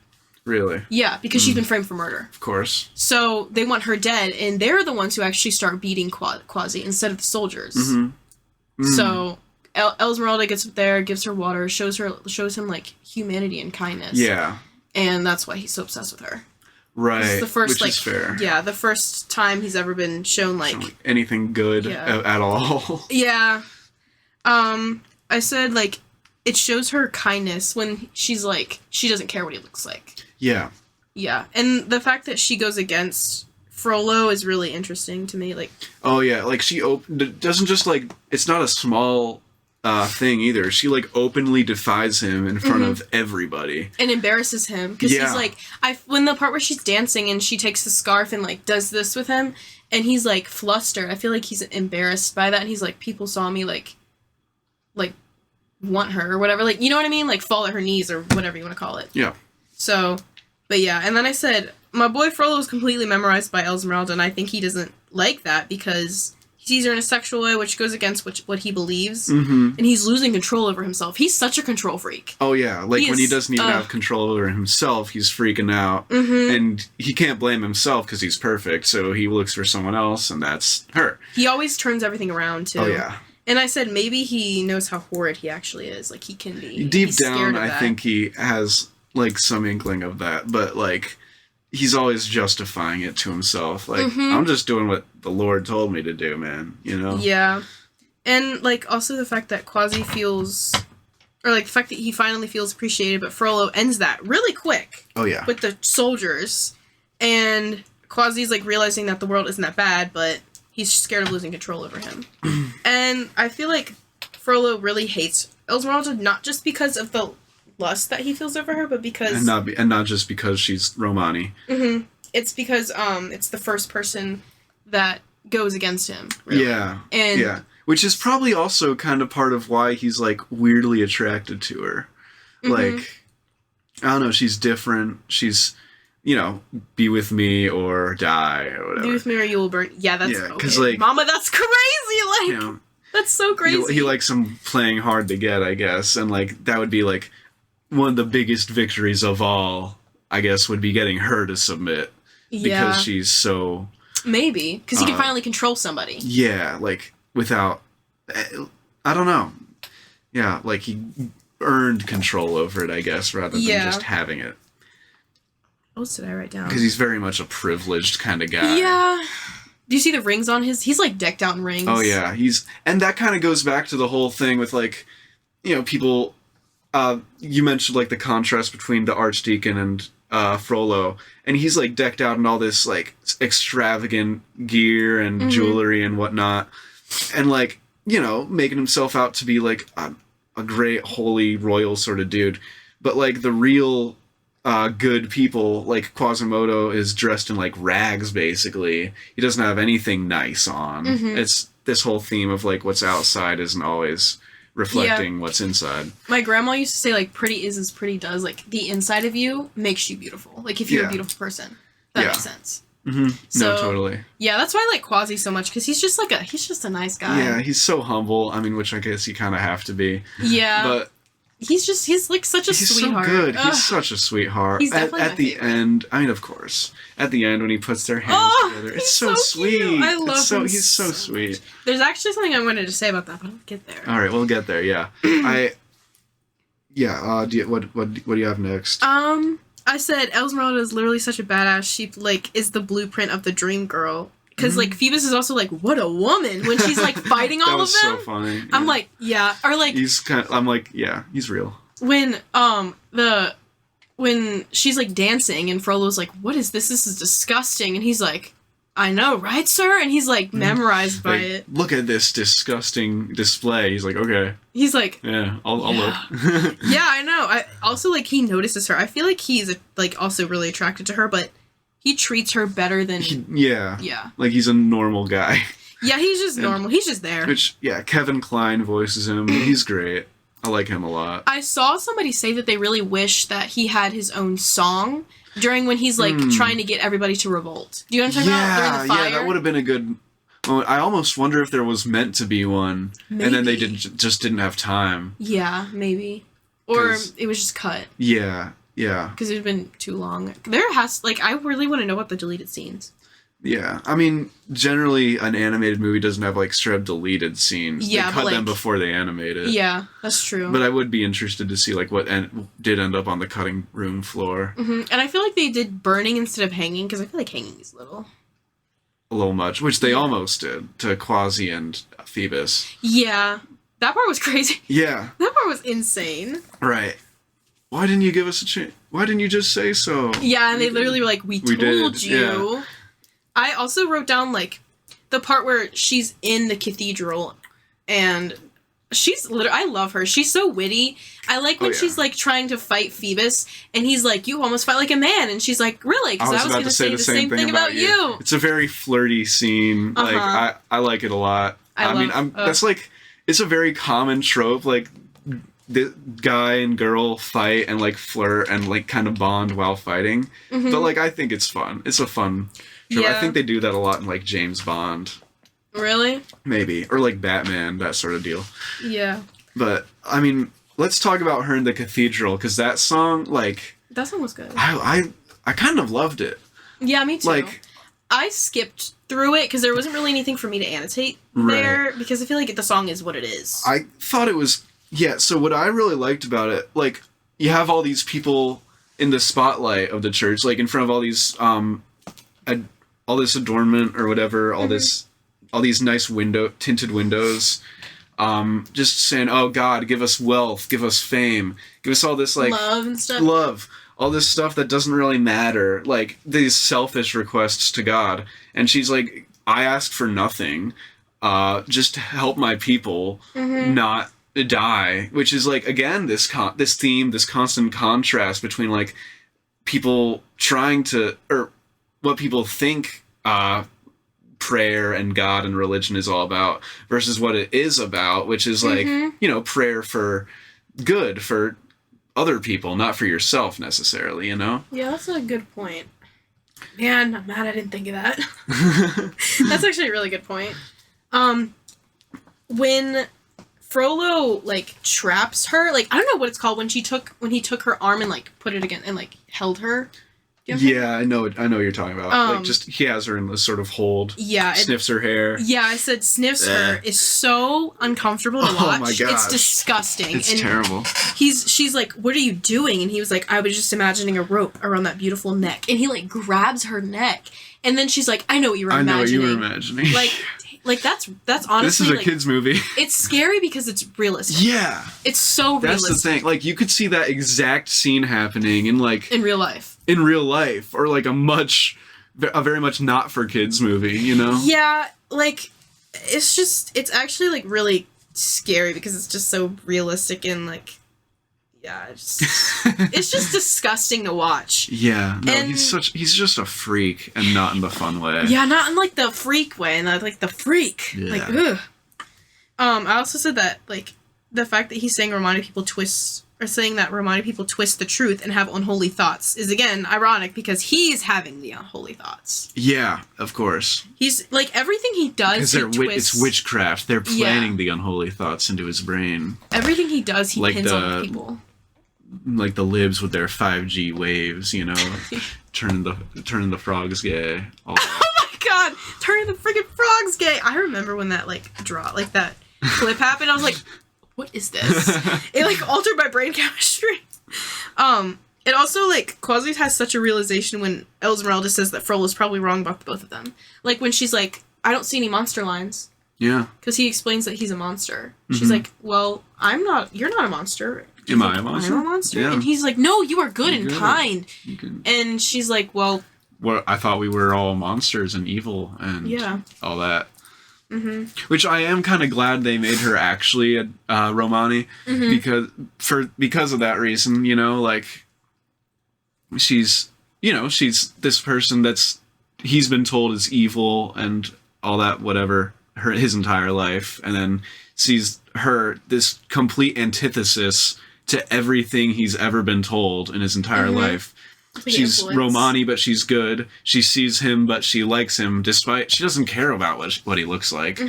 Really? Yeah, because she's been framed for murder. Of course. So they want her dead, and they're the ones who actually start beating Quasi instead of the soldiers. So Esmeralda gets up there, gives her water, shows him like humanity and kindness. Yeah. And that's why he's so obsessed with her. Right. This is the first, which is fair. Yeah, the first time he's ever been shown like anything good at all. Yeah. I said like it shows her kindness when she's like she doesn't care what he looks like. Yeah. Yeah. And the fact that she goes against Frollo is really interesting to me. Like, oh yeah, like she doesn't just like, it's not a small thing either. She like openly defies him in front of everybody and embarrasses him because he's like, when the part where she's dancing and she takes the scarf and like does this with him and he's like flustered. I feel like he's embarrassed by that, and he's like, people saw me like want her or whatever, like, you know what I mean, like fall at her knees or whatever you want to call it. Yeah. So, but yeah, and then I said, my boy Frollo was completely memorized by Esmeralda, and I think he doesn't like that because he sees her in a sexual way, which goes against what he believes, and he's losing control over himself. He's such a control freak. Oh yeah, like when he doesn't even have control over himself, he's freaking out, and he can't blame himself because he's perfect, so he looks for someone else, and that's her. He always turns everything around, too. Oh yeah. And I said maybe he knows how horrid he actually is, like he can be. Deep down, I think he has like some inkling of that, but like he's always justifying it to himself, like I'm just doing what the Lord told me to do, man, you know. Yeah. And like also the fact that Quasi feels, or like the fact that he finally feels appreciated, but Frollo ends that really quick. Oh yeah. With the soldiers, and Quasi's like realizing that the world isn't that bad, but he's scared of losing control over him. And I feel like Frollo really hates Esmeralda, not just because of the lust that he feels over her, but because... And not just because she's Romani. And it's because it's the first person that goes against him. Really. Yeah. And yeah. Which is probably also kind of part of why he's, like, weirdly attracted to her. Like, I don't know, she's different. She's, you know, be with me or die or whatever. Be with me or you will burn. Yeah, that's because okay. like, Mama, that's crazy. Like, you know, that's so crazy. He likes him playing hard to get, I guess, and like that would be like one of the biggest victories of all. I guess would be getting her to submit because she's so maybe because he can finally control somebody. Yeah, like without, I don't know. Yeah, like he earned control over it, I guess, rather than just having it. What else did I write down? Because he's very much a privileged kind of guy. Yeah. Do you see the rings on his? He's like decked out in rings. Oh yeah, and that kind of goes back to the whole thing with like, you know, people. You mentioned like the contrast between the Archdeacon and Frollo, and he's like decked out in all this like extravagant gear and jewelry and whatnot, and like, you know, making himself out to be like a great holy royal sort of dude, but like the real good people, like Quasimodo is dressed in like rags basically. He doesn't have anything nice on. It's this whole theme of like what's outside isn't always reflecting what's inside. My grandma used to say like pretty is as pretty does. Like the inside of you makes you beautiful. Like if you're a beautiful person. That makes sense. So, no, totally. Yeah, that's why I like Quasi so much because he's just a nice guy. Yeah, he's so humble. I mean, which I guess you kind of have to be. Yeah. But he's like such a sweetheart. He's so good. He's such a sweetheart. He's definitely at the end, I mean, of course, at the end when he puts their hands together, it's so sweet. Cute. I love him. He's so sweet. There's actually something I wanted to say about that, but I'll get there. All right, we'll get there. Yeah, what do you have next? I said Esmeralda is literally such a badass. She like is the blueprint of the dream girl. Because, like, Phoebus is also like, what a woman, when she's, like, fighting all of them. That was so funny. Yeah. I'm like, yeah. Or, like... I'm like, yeah, he's real. When, when she's, like, dancing, and Frollo's like, what is this? This is disgusting. And he's like, I know, right, sir? And he's, like, memorized by it. Look at this disgusting display. He's like, okay. He's like... Yeah, I'll look. Yeah, I know. I also, like, he notices her. I feel like he's, like, also really attracted to her, but... He treats her better than... Yeah. Like, he's a normal guy. Yeah, he's just normal. He's just there. Which, yeah, Kevin Kline voices him. He's great. I like him a lot. I saw somebody say that they really wish that he had his own song during when he's, like, trying to get everybody to revolt. Do you know what I'm talking about? During the fire? Yeah, that would have been a good moment. I almost wonder if there was meant to be one. Maybe. And then they just didn't have time. Yeah, maybe. Or it was just cut. Yeah. Yeah. Because it's been too long. I really want to know about the deleted scenes. Yeah. I mean, generally, an animated movie doesn't have, like, straight deleted scenes. Yeah, they cut them before they animate it. Yeah, that's true. But I would be interested to see, like, what did end up on the cutting room floor. And I feel like they did burning instead of hanging, because I feel like hanging is a little much, which they almost did to Quasi and Phoebus. Yeah. That part was crazy. Yeah. That part was insane. Right. Why didn't you give us a chance? Why didn't you just say so? Yeah, and they literally were like, we told you. Yeah. I also wrote down, like, the part where she's in the cathedral, and I love her. She's so witty. I like when she's, like, trying to fight Phoebus, and he's like, you almost fight like a man, and she's like, really? Because I was going to say the same thing about you. It's a very flirty scene. Like, I like it a lot. That's, like, it's a very common trope, like, the guy and girl fight and like flirt and like kind of bond while fighting. But like I think it's fun. It's a fun trope. I think they do that a lot in like James Bond. Really? Maybe. Or like Batman, that sort of deal. Yeah. But I mean, let's talk about her in the cathedral, because that song, like, that song was good. I kind of loved it. Yeah, me too. Like, I skipped through it because there wasn't really anything for me to annotate there, because I feel like the song is what it is. I thought it was... Yeah, so what I really liked about it, like, you have all these people in the spotlight of the church, like, in front of all these, all this adornment or whatever, all these nice tinted windows, just saying, oh, God, give us wealth, give us fame, give us all this, like... Love and stuff. Love. All this stuff that doesn't really matter, like, these selfish requests to God. And she's like, I asked for nothing, just to help my people not... die, which is like, again, this theme, this constant contrast between like people trying to, or what people think prayer and God and religion is all about versus what it is about, which is like, prayer for good, for other people, not for yourself necessarily, Yeah, that's a good point. Man, I'm mad I didn't think of that. That's actually a really good point. When Frollo, like, traps her, like, I don't know what it's called when he took her arm and, like, put it again and, like, held her. Yeah, I know what you're talking about. Like, just, he has her in this sort of hold. Yeah. Sniffs her hair. Yeah, I said sniffs her is so uncomfortable to watch. Oh my gosh. It's disgusting. It's terrible. She's like, what are you doing? And he was like, I was just imagining a rope around that beautiful neck. And he, like, grabs her neck. And then she's like, I know what you were imagining. I know what you were imagining. Like that's honestly... This is a kid's movie. It's scary because it's realistic. Yeah. It's so realistic. That's the thing. Like, you could see that exact scene happening in, like... In real life. Or, like, a very much not for kids movie, Yeah, like, it's actually, like, really scary because it's just so realistic and, like... Yeah, it's just disgusting to watch. Yeah, no, he's just a freak, and not in the fun way. Yeah, not in, like, the freak way, and like the freak. Yeah. Like, ugh. I also said that, like, the fact that he's saying reminding people twist the truth and have unholy thoughts is, again, ironic because he's having the unholy thoughts. Yeah, of course. He's, like, everything he does, it's witchcraft. They're planting the unholy thoughts into his brain. Everything he does, he pins on people. Like the libs with their 5G waves, turning the frogs gay. Oh my god, turning the freaking frogs gay! I remember when that that clip happened. I was like, "What is this?" It like altered my brain chemistry. It also like Quasi has such a realization when Esmeralda says that Frollo's probably wrong about both of them. Like when she's like, "I don't see any monster lines." Yeah. Because he explains that he's a monster. She's like, "Well, I'm not. You're not a monster." Am I a monster? I'm a monster. Yeah. And he's like, no, you are good and kind. And she's like, well, I thought we were all monsters and evil and all that. Mm-hmm. Which I am kind of glad they made her actually a Romani because of that reason, like she's this person he's been told is evil and all that, whatever, his entire life, and then sees her, this complete antithesis to everything he's ever been told in his entire life. She's Romani, but she's good. She sees him, but she likes him, despite she doesn't care about what he looks like.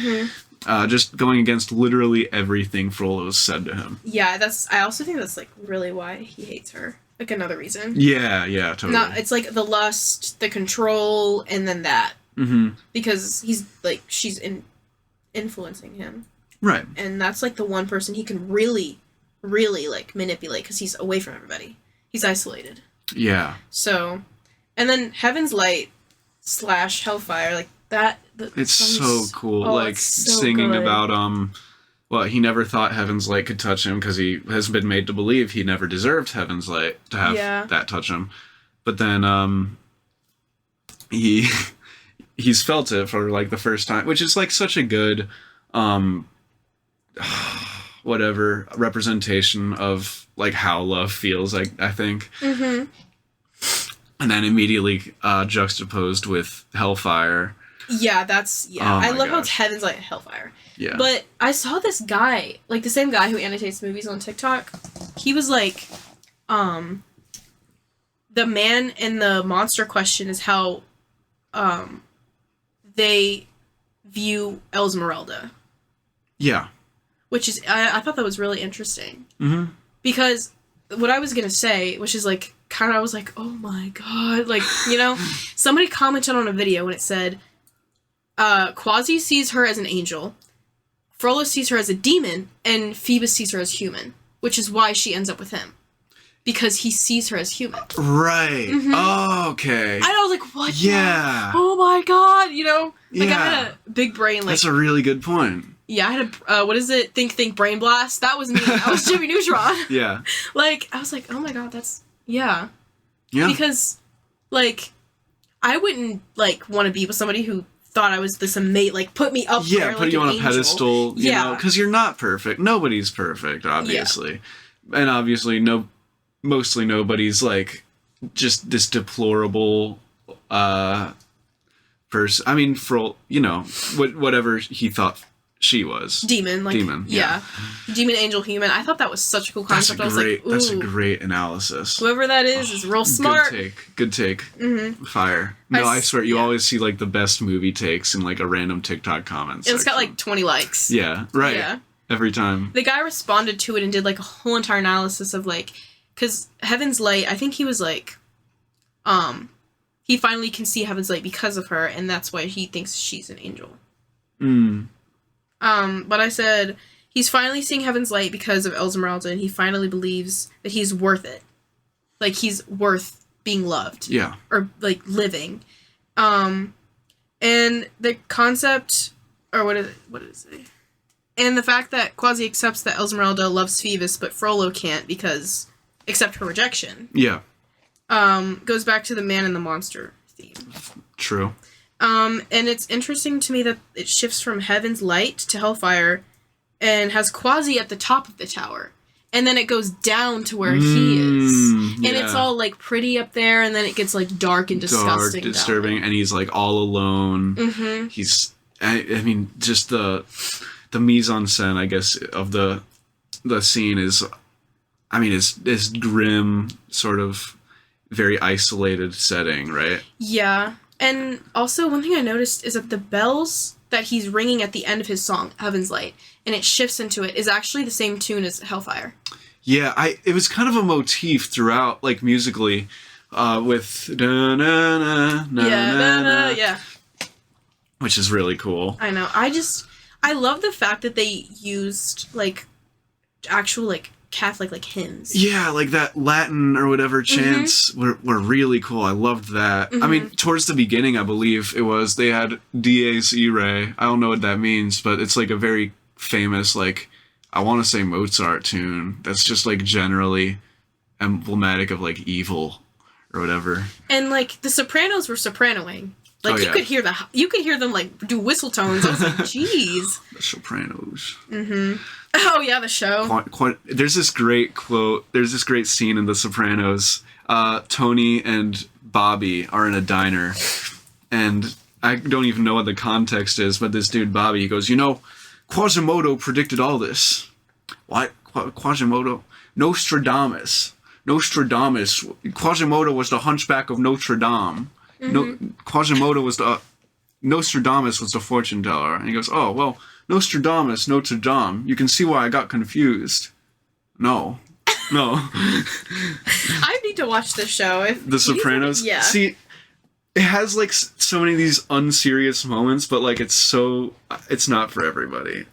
Just going against literally everything Frollo's said to him. Yeah, I also think that's like really why he hates her. Like another reason. Yeah, totally. It's like the lust, the control, and then that. Because he's like she's influencing him. Right. And that's like the one person he can really like manipulate because he's away from everybody. He's isolated. Yeah. So, and then Heaven's Light / Hellfire, like that. It's so cool. Like singing about he never thought Heaven's Light could touch him because he has been made to believe he never deserved Heaven's Light to have that touch him. But then he's felt it for like the first time, which is like such a good whatever representation of like how love feels, I think. And then immediately juxtaposed with Hellfire. Yeah, I love how it's Heaven's Light and Hellfire. Yeah. But I saw this guy, like the same guy who annotates movies on TikTok. He was like, the man in the monster question is how they view Esmeralda. Yeah. Which is, I thought that was really interesting. Because what I was going to say, which is like, kind of, I was like, oh my god. Like, somebody commented on a video and it said, Quasi sees her as an angel, Frollo sees her as a demon, and Phoebus sees her as human. Which is why she ends up with him. Because he sees her as human. Right. Oh, okay. And I was like, what? Yeah. Oh my god, Like, I had a big brain, like... That's a really good point. Yeah, I had a, what is it? Think Brain Blast? That was me. I was Jimmy Neutron. Yeah. Like, I was like, oh my god, that's... Yeah. Yeah. Because, like, I wouldn't, like, want to be with somebody who thought I was this mate, like, put me up there, put you on a pedestal, you know, because you're not perfect. Nobody's perfect, obviously. Yeah. And obviously, mostly nobody's, like, just this deplorable person. I mean, for, you know, whatever he thought she was. Demon. Yeah. Demon, angel, human. I thought that was such a cool concept. That's a great analysis. Whoever that is real smart. Good take. Mm-hmm. Fire. No, I swear, you always see, like, the best movie takes in, like, a random TikTok comment section. It's got, like, 20 likes. Yeah, right. Yeah. Every time. The guy responded to it and did, like, a whole entire analysis of, like, because Heaven's Light, I think he was, like, he finally can see Heaven's Light because of her, and that's why he thinks she's an angel. But I said, he's finally seeing Heaven's Light because of Esmeralda, and he finally believes that he's worth it. Like, he's worth being loved. Yeah. Or, like, living. And the concept, or what did it say? And the fact that Quasi accepts that Esmeralda loves Phoebus, but Frollo can't because, accept her rejection. Yeah. Goes back to the man and the monster theme. True. And it's interesting to me that it shifts from Heaven's Light to Hellfire and has Quasi at the top of the tower. And then it goes down to where he is. And it's all, like, pretty up there, and then it gets, like, dark and disgusting. Dark, disturbing, and he's, like, all alone. Mm-hmm. He's, I mean, just the mise-en-scène, I guess, of the scene is, I mean, it's grim, sort of very isolated setting, right? Yeah. And also, one thing I noticed is that the bells that he's ringing at the end of his song, Heaven's Light, and it shifts into it, is actually the same tune as Hellfire. Yeah, it was kind of a motif throughout, like, musically, with yeah. Which is really cool. I know. I love the fact that they used, like, actual, like, Catholic, like, hymns. Yeah, like that Latin or whatever chants were really cool. I loved that. I mean, towards the beginning, I believe it was, they had Dies Irae. I don't know what that means, but it's like a very famous, like, I want to say Mozart tune that's just, like, generally emblematic of, like, evil or whatever. And, like, the Sopranos were sopranoing. Like, you could hear them, like, do whistle tones. I was like, jeez. The Sopranos. Mm-hmm. Oh, yeah, the show. There's this great quote. There's this great scene in The Sopranos. Tony and Bobby are in a diner, and I don't even know what the context is, but this dude, Bobby, he goes, you know, Quasimodo predicted all this. What? Quasimodo? Nostradamus. Quasimodo was the Hunchback of Notre Dame. Quasimodo was Nostradamus was the fortune teller. And he goes, oh, well, Nostradamus, Notre Dame. You can see why I got confused. No. I need to watch this show. The Sopranos? Yeah. See, it has, like, so many of these unserious moments, but, like, it's not for everybody.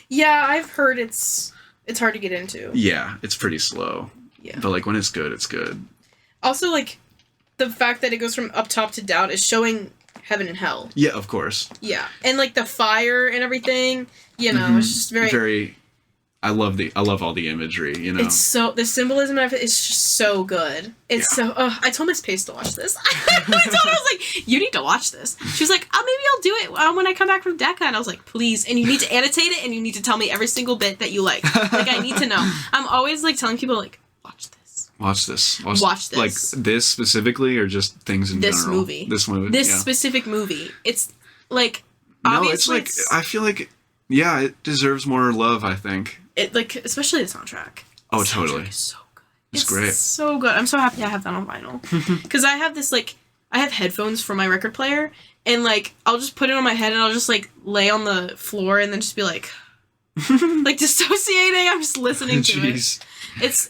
Yeah, I've heard it's hard to get into. Yeah, it's pretty slow. Yeah. But, like, when it's good, it's good. Also, like, the fact that it goes from up top to down is showing heaven and hell. Yeah, of course. Yeah. And, like, the fire and everything, you know, it's just very... I love all the imagery, you know. It's so... The symbolism of it is just so good. It's so... I told Miss Pace to watch this. I told her, I was like, you need to watch this. She was like, oh, maybe I'll do it when I come back from DECA. And I was like, please. And you need to annotate it, and you need to tell me every single bit that you like. Like, I need to know. I'm always, like, telling people, like, watch this. Watch this. Like, this specifically, or just things in general? This movie. This specific movie. It's, like, obviously... No, it's like, I feel like, yeah, it deserves more love, I think. It, like, especially the soundtrack. Oh, the totally. Soundtrack is so good. It's great. So good. I'm so happy I have that on vinyl. Because I have this, like, I have headphones for my record player, and, like, I'll just put it on my head, and I'll just, like, lay on the floor, and then just be, like, like, dissociating. I'm just listening to it.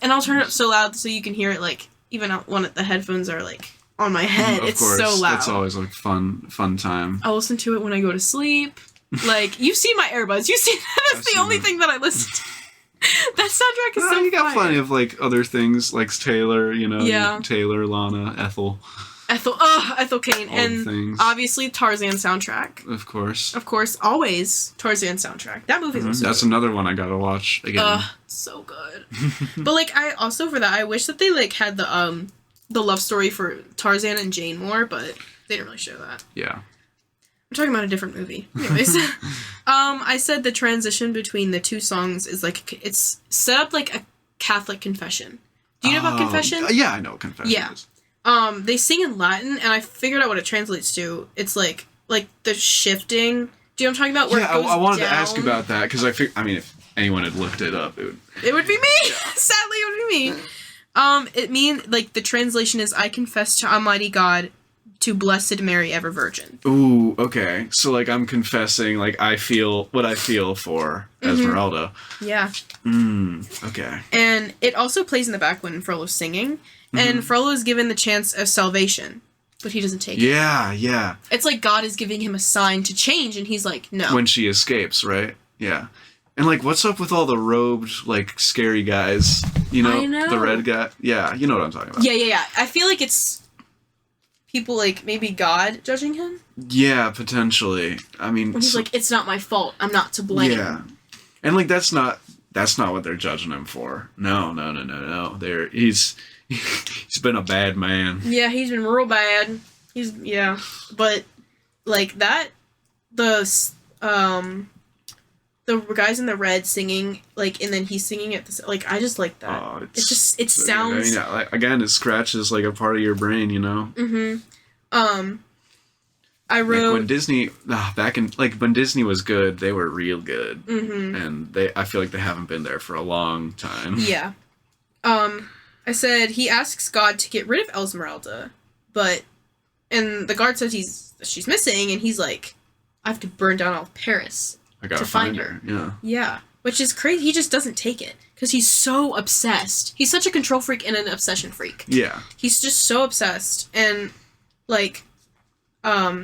And I'll turn it up so loud so you can hear it, like, even when the headphones are, like, on my head. Of course. So loud. That's always a fun time. I'll listen to it when I go to sleep. Like, you've seen my earbuds. You've seen that's the only thing that I listen to. That soundtrack is so you got fire. plenty of, like, other things, like Taylor, you know. Yeah. Taylor, Lana, Ethel Kane. And things. Obviously Tarzan soundtrack. Of course, always Tarzan soundtrack. That movie's That's another one I gotta watch again. So good. But, like, I also, for that, I wish that they, like, had the love story for Tarzan and Jane more, but they didn't really show that. Yeah. I'm talking about a different movie. Anyways. I said the transition between the two songs is, like, it's set up like a Catholic confession. Do you know about confession? Yeah, I know what confession is. They sing in Latin, and I figured out what it translates to. It's like the shifting. Do you know what I'm talking about? Where yeah, I wanted to ask about that because if anyone had looked it up, it would be me. Sadly, it would be me. It means like the translation is, "I confess to Almighty God, to Blessed Mary, ever Virgin." Ooh, okay. So like I'm confessing, like I feel what I feel for Esmeralda. Yeah. Okay. And it also plays in the back when Frollo's singing, and Frollo is given the chance of salvation, but he doesn't take it. Yeah. It's like God is giving him a sign to change, and he's like, no. When she escapes, right? Yeah. And like, what's up with all the robed, like, scary guys? You know, I know. The red guy. Yeah, you know what I'm talking about. Yeah. I feel like it's people like maybe God judging him. Yeah, potentially. I mean, when he's like, it's not my fault. I'm not to blame. Yeah, and like that's not what they're judging him for. No. He's been a bad man. Yeah, he's been real bad. But like that, the guys in the red singing, like, and then he's singing it, like, I just like that. Oh, it sounds... I mean, again, it scratches, like, a part of your brain, you know? I wrote... Like, when Disney... when Disney was good, they were real good. And I feel like they haven't been there for a long time. Yeah. I said, he asks God to get rid of Esmeralda, and the guard says she's missing, and he's like, I have to burn down all of Paris. I gotta find her. Yeah. Which is crazy. He just doesn't take it. Because he's so obsessed. He's such a control freak and an obsession freak. Yeah. He's just so obsessed. And, like,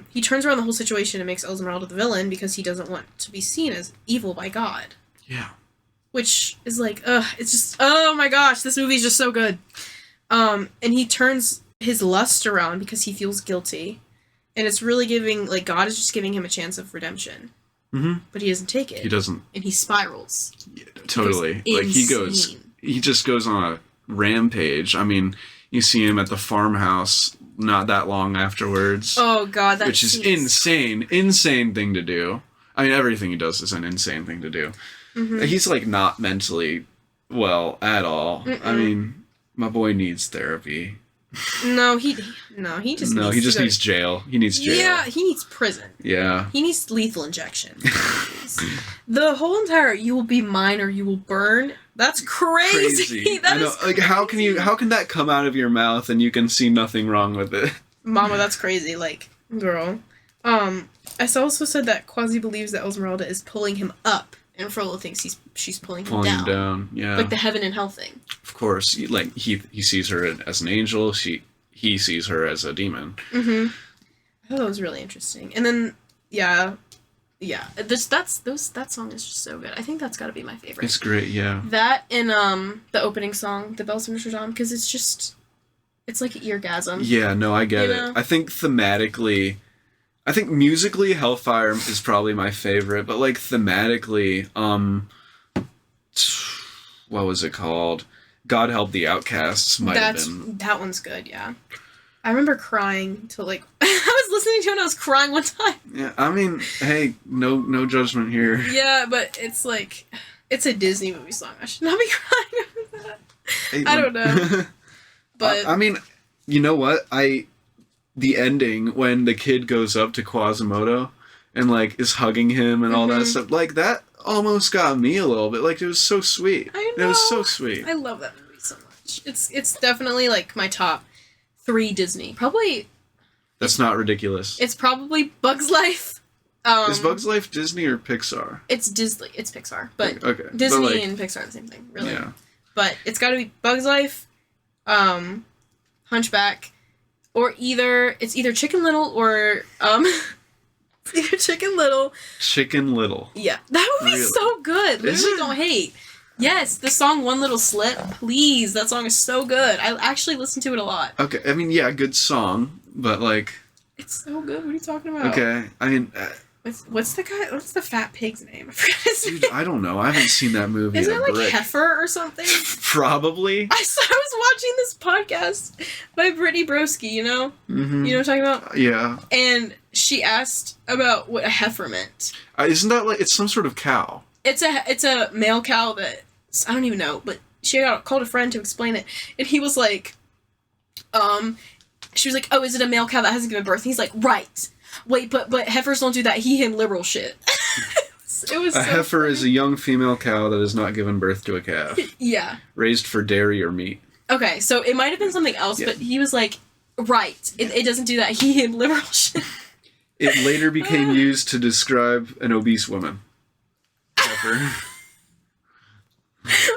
he turns around the whole situation and makes Esmeralda the villain because he doesn't want to be seen as evil by God. Yeah. Which is like, it's just, oh my gosh, this movie's just so good. And he turns his lust around because he feels guilty. And it's really giving, like, God is just giving him a chance of redemption. But he doesn't take it. He doesn't. And he spirals. Yeah, totally. Like, he just goes on a rampage. I mean, you see him at the farmhouse not that long afterwards. Oh, God, which is insane thing to do. I mean, everything he does is an insane thing to do. He's, like, not mentally well at all. I mean, my boy needs therapy. He just needs jail. He needs jail. Yeah, he needs prison. Yeah. He needs lethal injection. The whole entire "you will be mine or you will burn," that's crazy. That I know. Like, how can that come out of your mouth and you can see nothing wrong with it? Mama, that's crazy. Like, girl. I also said that Quasi believes that Esmeralda is pulling him up, and Frollo thinks she's pulling him down. Yeah. Like the heaven and hell thing. Of course, like he sees her as an angel. He sees her as a demon. I thought that was really interesting. And then, yeah. That song is just so good. I think that's got to be my favorite. It's great, yeah. That and the opening song, "The Bells of Notre Dame," because it's like an eargasm. Yeah, no, I get it. I think musically, Hellfire is probably my favorite, but like thematically, what was it called? God Help the Outcasts might have been. That one's good, yeah. I remember crying to like I was listening to it and I was crying one time. Yeah, I mean, hey, no judgment here. Yeah, but it's like it's a Disney movie song. I should not be crying over that. I don't know. But I mean, you know what? The ending when the kid goes up to Quasimodo and like is hugging him and all that stuff, like that almost got me a little bit. Like, it was so sweet. I know. It was so sweet. I love that movie so much. It's definitely like my top 3 Disney. Probably. That's not ridiculous. It's probably Bug's Life. Is Bug's Life Disney or Pixar? It's Disney. It's Pixar, but okay. Disney but like, and Pixar are the same thing, really. Yeah. But it's got to be Bug's Life, Hunchback, or either Chicken Little or it's either Chicken Little. Chicken Little. Yeah, that movie's so good. Literally, don't hate. Yes, the song "One Little Slip." Please, that song is so good. I actually listen to it a lot. Okay, I mean, yeah, good song, but like, it's so good. What are you talking about? Okay, I mean, what's the fat pig's name? I forgot his name. I don't know. I haven't seen that movie. Isn't it like Heifer or something? Probably. I was watching this podcast by Brittany Broski. You know, you know what I'm talking about? Yeah. And she asked about what a heifer meant. Isn't that like it's some sort of cow? It's a male cow that I don't even know, but she called a friend to explain it, and he was like, she was like, oh, is it a male cow that hasn't given birth? And he's like, right. Wait, but heifers don't do that. He him liberal shit. It was a heifer is a young female cow that has not given birth to a calf. Yeah. Raised for dairy or meat. Okay, so it might have been something else, but he was like, right. It doesn't do that. He him liberal shit. It later became used to describe an obese woman. Heifer.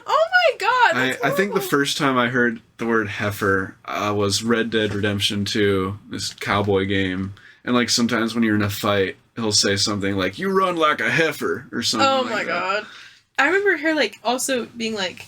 Oh my god! I think the first time I heard the word heifer was Red Dead Redemption 2, this cowboy game. And like sometimes when you're in a fight, he'll say something like, you run like a heifer, or something. Oh my god. I remember her like also being like,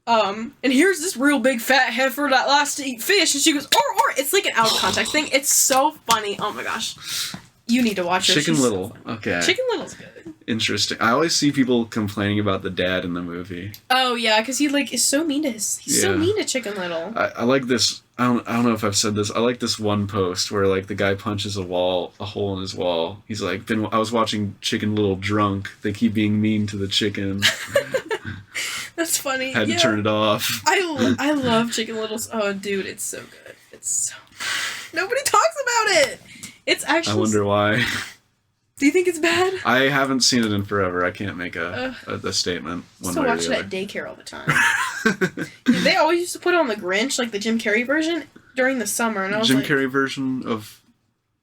and here's this real big fat heifer that likes to eat fish, and she goes, or it's like an out of context thing. It's so funny. Oh my gosh. You need to watch it. Chicken Little. Okay. Chicken Little's good. Interesting. I always see people complaining about the dad in the movie. Oh yeah, because he like is so mean to he's so mean to Chicken Little. I like this. I don't know if I've said this. I like this one post where like the guy punches a hole in his wall. He's like, I was watching Chicken Little drunk. They keep being mean to the chicken. That's funny. Had to turn it off. I love Chicken Little's. Oh dude, it's so good. It's so. Nobody talks about it. It's actually. I wonder why. Do you think it's bad? I haven't seen it in forever. I can't make a statement. One way or the other. I used to watch it at daycare all the time. They always used to put on the Grinch, like the Jim Carrey version, during the summer, and I was Jim Carrey version of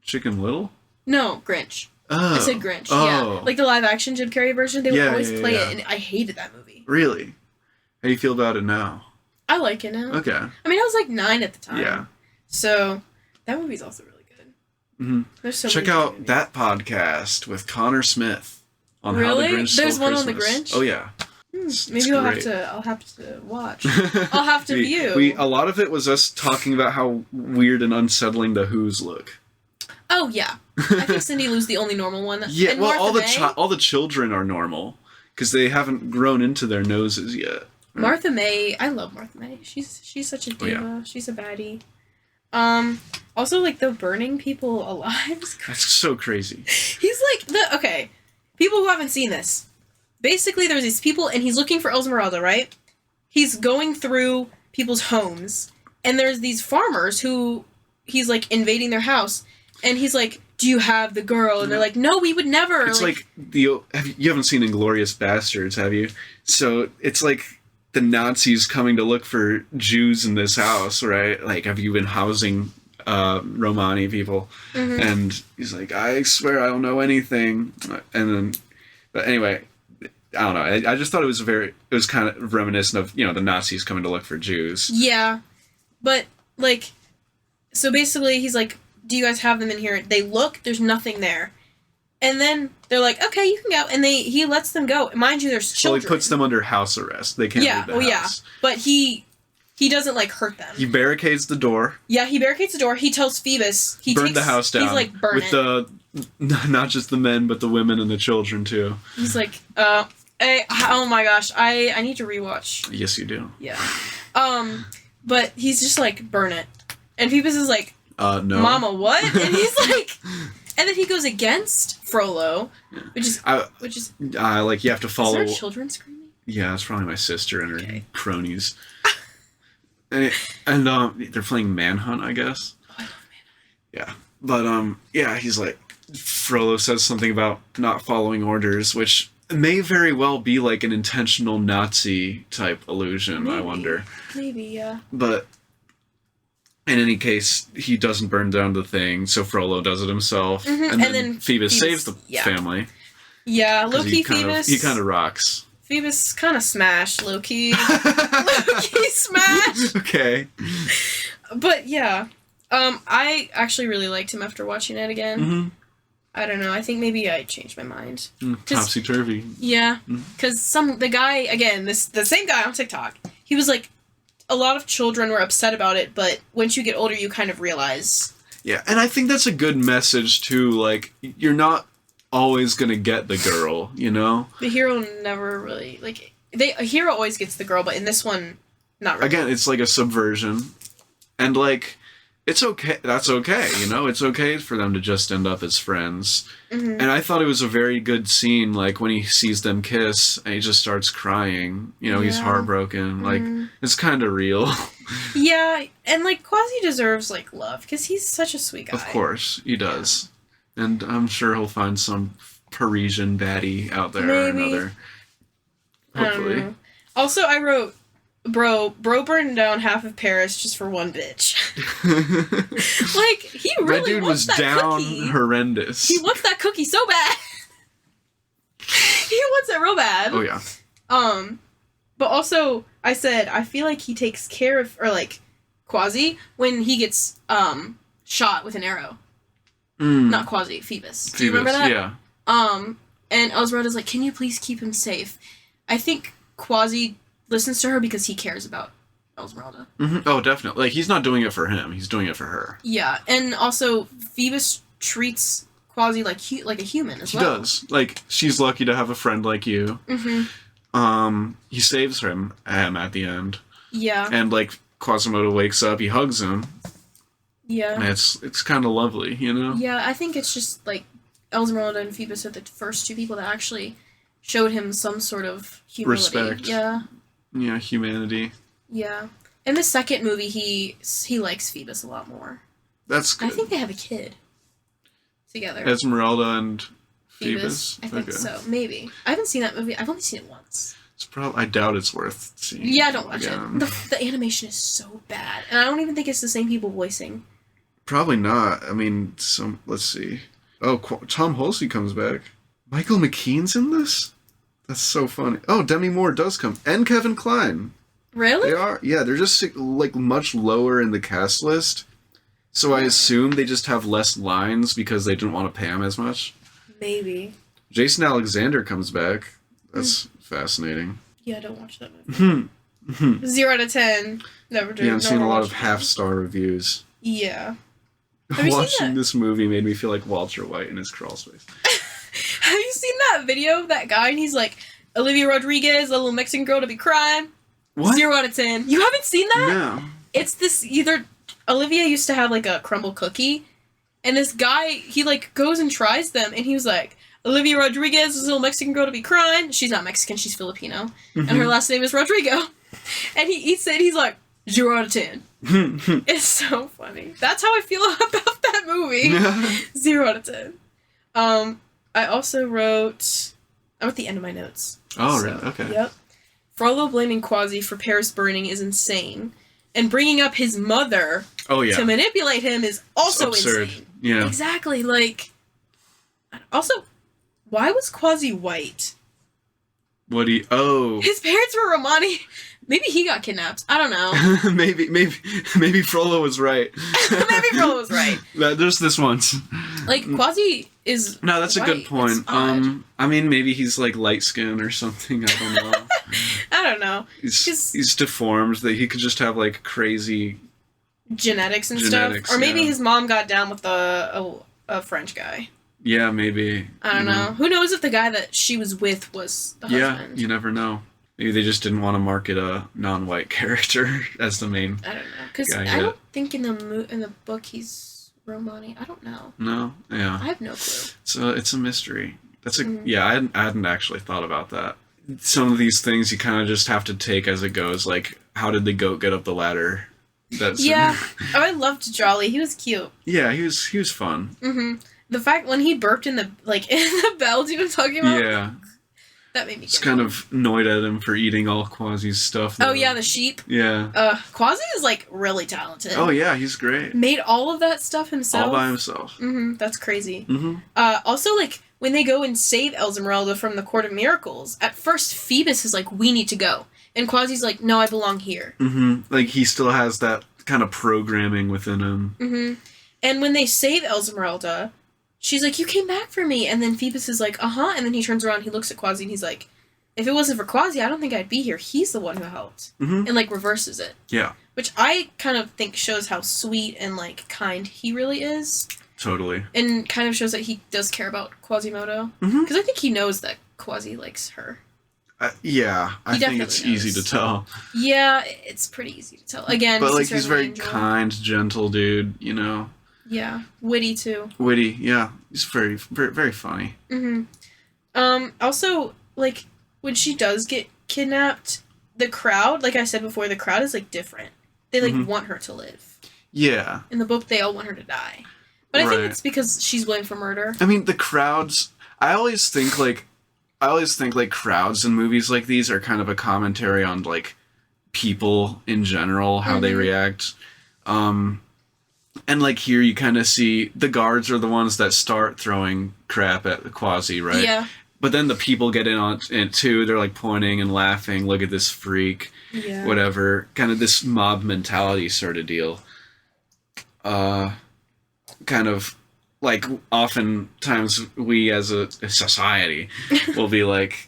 Chicken Little? No, Grinch. Oh. I said Grinch. Yeah, like the live action Jim Carrey version. They would always play it, and I hated that movie. Really? How do you feel about it now? I like it now. Okay. I mean, I was like 9 at the time. Yeah. So that movie's also really good. Mm-hmm. There's so Check out that podcast with Connor Smith on how the Grinch There's Stole one Christmas. on the Grinch? Oh yeah. Maybe I'll have to watch. I'll have to view. A lot of it was us talking about how weird and unsettling the Who's look. Oh yeah, I think Cindy Lou's the only normal one. Yeah, and well, all the children are normal because they haven't grown into their noses yet. Martha May, I love Martha May. She's such a diva. Oh, yeah. She's a baddie. Also, like the burning people alive. That's so crazy. He's like people who haven't seen this. Basically, there's these people, and he's looking for Esmeralda, right? He's going through people's homes, and there's these farmers who he's, like, invading their house, and he's like, do you have the girl? And they're like, no, we would never. It's like you haven't seen Inglourious Bastards, have you? So it's like the Nazis coming to look for Jews in this house, right? Like, have you been housing Romani people? Mm-hmm. And he's like, I swear I don't know anything. And then, but anyway... I don't know. I just thought it was kind of reminiscent of, the Nazis coming to look for Jews. Yeah. But, like, so basically he's like, do you guys have them in here? They look, there's nothing there. And then they're like, okay, you can go. And he lets them go. Mind you, there's children. Well, he puts them under house arrest. They can't leave the house. Yeah. But he doesn't, like, hurt them. He barricades the door. Yeah, he barricades the door. He tells Phoebus. Burn the house down. He's like, burn it. Not just the men, but the women and the children, too. He's like, oh my gosh, I need to rewatch. Yes, you do. Yeah. But he's just like, burn it. And Phoebus is like, no. Mama, what? And he's like, and then he goes against Frollo, which is like, you have to follow. Is there children screaming? Yeah, it's probably my sister and her cronies. and they're playing Manhunt, I guess. Oh, I love Manhunt. Yeah. But, he's like, Frollo says something about not following orders, which may very well be like an intentional Nazi type allusion. Maybe. I wonder. Maybe, yeah. But in any case, he doesn't burn down the thing, so Frollo does it himself, and then Phoebus saves the family. Yeah, low-key Phoebus. He kind of rocks. Phoebus kind of smashed, low-key. Low-key smashed. Okay. But yeah, I actually really liked him after watching it again. Mm-hmm. I don't know. I think maybe I changed my mind. Topsy-turvy. Yeah. Because the guy, again, the same guy on TikTok, he was like, a lot of children were upset about it, but once you get older, you kind of realize. Yeah, and I think that's a good message, too. Like, you're not always going to get the girl, The hero never really, like, a hero always gets the girl, but in this one, not really. Again, it's like a subversion. And, like... it's okay. That's okay. You know, it's okay for them to just end up as friends. And I thought it was a very good scene, like when he sees them kiss and he just starts crying. You know, he's heartbroken. Like, it's kind of real. Yeah, and like Quasi deserves like love because he's such a sweet guy. Of course, he does. And I'm sure he'll find some Parisian baddie out there or another. Hopefully. Also, I wrote, bro burned down half of Paris just for one bitch. Like, he really that dude wants was that down cookie. horrendous. He wants that cookie so bad. He wants it real bad. Oh, yeah. But also, I said, I feel like he takes care of, or like, Quasi, when he gets, shot with an arrow. Not Quasi, Phoebus. Do you remember that? Yeah. And Esmeralda's like, can you please keep him safe? I think Quasi listens to her because he cares about Esmeralda. Oh, definitely. Like, he's not doing it for him. He's doing it for her. Yeah, and also, Phoebus treats Quasi like a human as well. He does. Like, she's lucky to have a friend like you. He saves him at the end. Yeah. And, like, Quasimodo wakes up, he hugs him. Yeah. And it's kind of lovely, you know? Yeah, I think it's just, like, Esmeralda and Phoebus are the first two people that actually showed him some sort of humility. Respect. Yeah. Yeah, humanity. Yeah. In the second movie, he likes Phoebus a lot more. That's good. I think they have a kid together. Esmeralda and Phoebus? I think so. Maybe. I haven't seen that movie. I've only seen it once. I doubt it's worth seeing. Yeah, don't watch it. The animation is so bad. And I don't even think it's the same people voicing. Probably not. I mean, let's see. Oh, Tom Halsey comes back. Michael McKean's in this? That's so funny. Oh, Demi Moore does come. And Kevin Kline. Really? They are. Yeah, they're just, like, much lower in the cast list. So I assume they just have less lines because they didn't want to pay him as much. Maybe. Jason Alexander comes back. That's fascinating. Yeah, don't watch that movie. 0 out of 10. Never do. Yeah, I'm seeing a lot of half-star reviews. Yeah. Watching this movie made me feel like Walter White in his crawl space. Have you seen that video of that guy and he's like, Olivia Rodriguez, a little Mexican girl to be crying? What? 0 out of 10. You haven't seen that? No. It's this, Olivia used to have like a crumble cookie and this guy, he like goes and tries them and he was like, Olivia Rodriguez is a little Mexican girl to be crying. She's not Mexican, she's Filipino. And her last name is Rodrigo. And he eats it and he's like, 0 out of 10. It's so funny. That's how I feel about that movie. 0 out of 10. I also wrote... I'm at the end of my notes. Oh, really? Okay. Yep. Frollo blaming Quasi for Paris burning is insane. And bringing up his mother to manipulate him is also insane. Yeah. Exactly. Like... Also, why was Quasi white? His parents were Romani. Maybe he got kidnapped. I don't know. maybe Frollo was right. Maybe Frollo was right. There's this once. Like, Quasi is No, that's white. a good point. I mean, maybe he's, like, light-skinned or something. I don't know. I don't know. He's deformed. That he could just have, like, crazy... Genetics and stuff. Or maybe his mom got down with a French guy. Yeah, maybe. I don't know. Who knows if the guy that she was with was the husband? Yeah, you never know. Maybe they just didn't want to market a non-white character as the main. I don't know, because I don't think in the book he's Romani. I don't know. No, yeah. I have no clue. So it's a mystery. That's I hadn't actually thought about that. Some of these things you kind of just have to take as it goes. Like, how did the goat get up the ladder? I loved Jolly. He was cute. Yeah, he was fun. The fact when he burped in the bells you were talking about. Yeah. That made me just kind of annoyed at him for eating all Quasi's stuff. Oh, yeah, the sheep. Yeah. Quasi is, like, really talented. Oh, yeah, he's great. Made all of that stuff himself. All by himself. That's crazy. Also, like, when they go and save Esmeralda from the Court of Miracles, at first Phoebus is like, we need to go. And Quasi's like, no, I belong here. Like, he still has that kind of programming within him. And when they save Esmeralda... She's like, you came back for me. And then Phoebus is like, uh-huh. And then he turns around, he looks at Quasi, and he's like, if it wasn't for Quasi, I don't think I'd be here. He's the one who helped. And, like, reverses it. Yeah. Which I kind of think shows how sweet and, like, kind he really is. Totally. And kind of shows that he does care about Quasimodo. Because I think he knows that Quasi likes her. Yeah, I think it's easy to tell. Yeah, it's pretty easy to tell. Again, but like he's very kind, gentle dude, you know. Yeah, witty too. Witty, yeah, he's very, very, very funny. Also, like when she does get kidnapped, the crowd, like I said before, the crowd is like different. They like want her to live. Yeah. In the book, they all want her to die, but I think it's because she's blamed for murder. I mean, the crowds. I always think like crowds in movies like these are kind of a commentary on like people in general, how they react. And like here you kind of see the guards are the ones that start throwing crap at the Quasi, right? Yeah. But then the people get in on it too. They're like pointing and laughing. Look at this freak. Yeah. Whatever. Kind of this mob mentality sort of deal. Kind of like oftentimes we as a society will be like,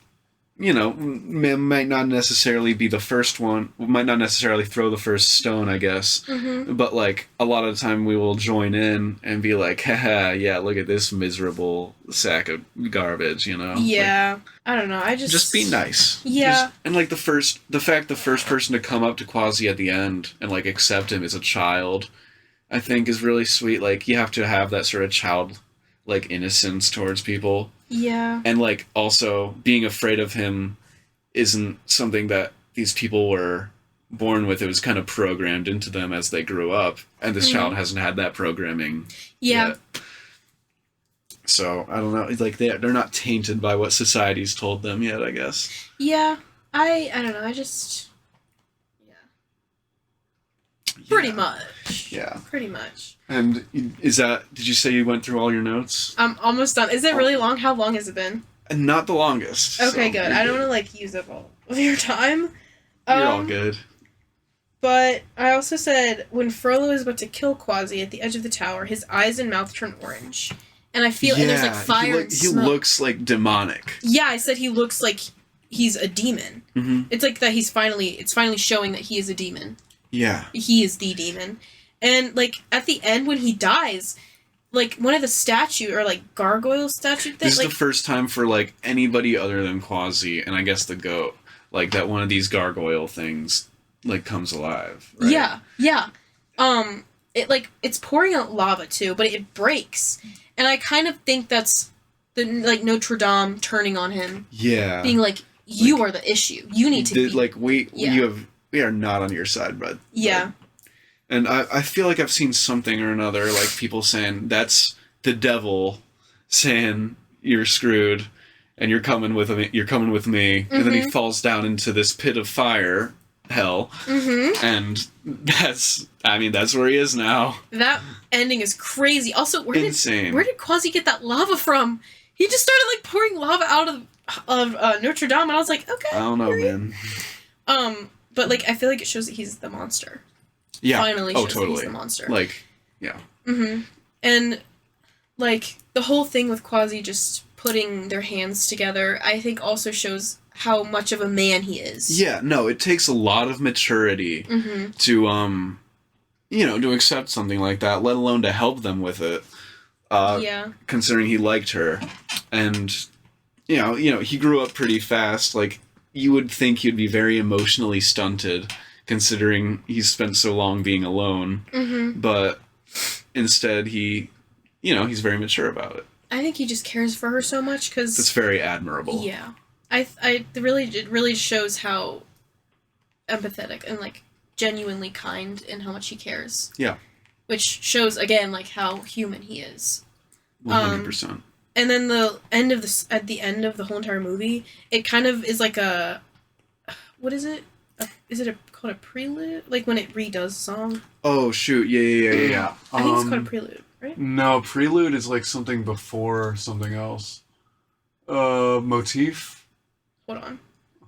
you know, might not necessarily be the first one, might not necessarily throw the first stone, I guess. But like a lot of the time we will join in and be like, haha, yeah, look at this miserable sack of garbage, you know? Yeah. Like, I don't know. Just be nice. Yeah. And like the first person to come up to Quasi at the end and like accept him as a child, I think is really sweet. Like you have to have that sort of child like innocence towards people. Yeah. And like also being afraid of him isn't something that these people were born with. It was kind of programmed into them as they grew up. And this child hasn't had that programming yet. So I don't know. It's like they're not tainted by what society's told them yet, I guess. Yeah. I don't know. Pretty much. Yeah. Pretty much. And did you say you went through all your notes? I'm almost done. Is it really long? How long has it been? Not the longest. Okay, so good. I don't want to like use up all of your time. You're all good. But I also said when Frollo is about to kill Quasi at the edge of the tower, his eyes and mouth turn orange. And I feel and there's like fire and smoke. He looks like demonic. Yeah, I said he looks like he's a demon. It's like that it's finally showing that he is a demon. Yeah. He is the demon. And, like, at the end when he dies, like, one of the statue, or, like, gargoyle statue things... This is the first time for, like, anybody other than Quasi, and I guess the goat, like, that one of these gargoyle things, like, comes alive, right? Yeah, yeah. It's pouring out lava, too, but it breaks. And I kind of think that's the, like, Notre Dame turning on him. Yeah. Being like, you are the issue. You need to be... Like, we are not on your side, bud. Yeah. And I feel like I've seen something or another, like people saying, that's the devil saying you're screwed and you're coming with me. And then he falls down into this pit of fire, hell. And that's where he is now. That ending is crazy. Also, where did Quasi get that lava from? He just started like pouring lava out of Notre Dame, and I was like, okay. I don't know, man. But like I feel like it shows that he's the monster. Yeah. Finally shows that he's the monster. Like, yeah. And like the whole thing with Quasi just putting their hands together, I think also shows how much of a man he is. Yeah, no, it takes a lot of maturity to to accept something like that, let alone to help them with it. Considering he liked her. And you know, he grew up pretty fast. Like you would think he'd be very emotionally stunted considering he's spent so long being alone. But instead he's very mature about it. I think he just cares for her so much because it's very admirable. Yeah. It really shows how empathetic and like genuinely kind and how much he cares. Yeah. Which shows again like how human he is. 100%. And then at the end of the whole entire movie, it kind of is like a, what is it? Called a prelude? Like when it redoes a song? Oh shoot! Yeah. I think it's called a prelude, right? No, prelude is like something before something else. Motif. Hold on,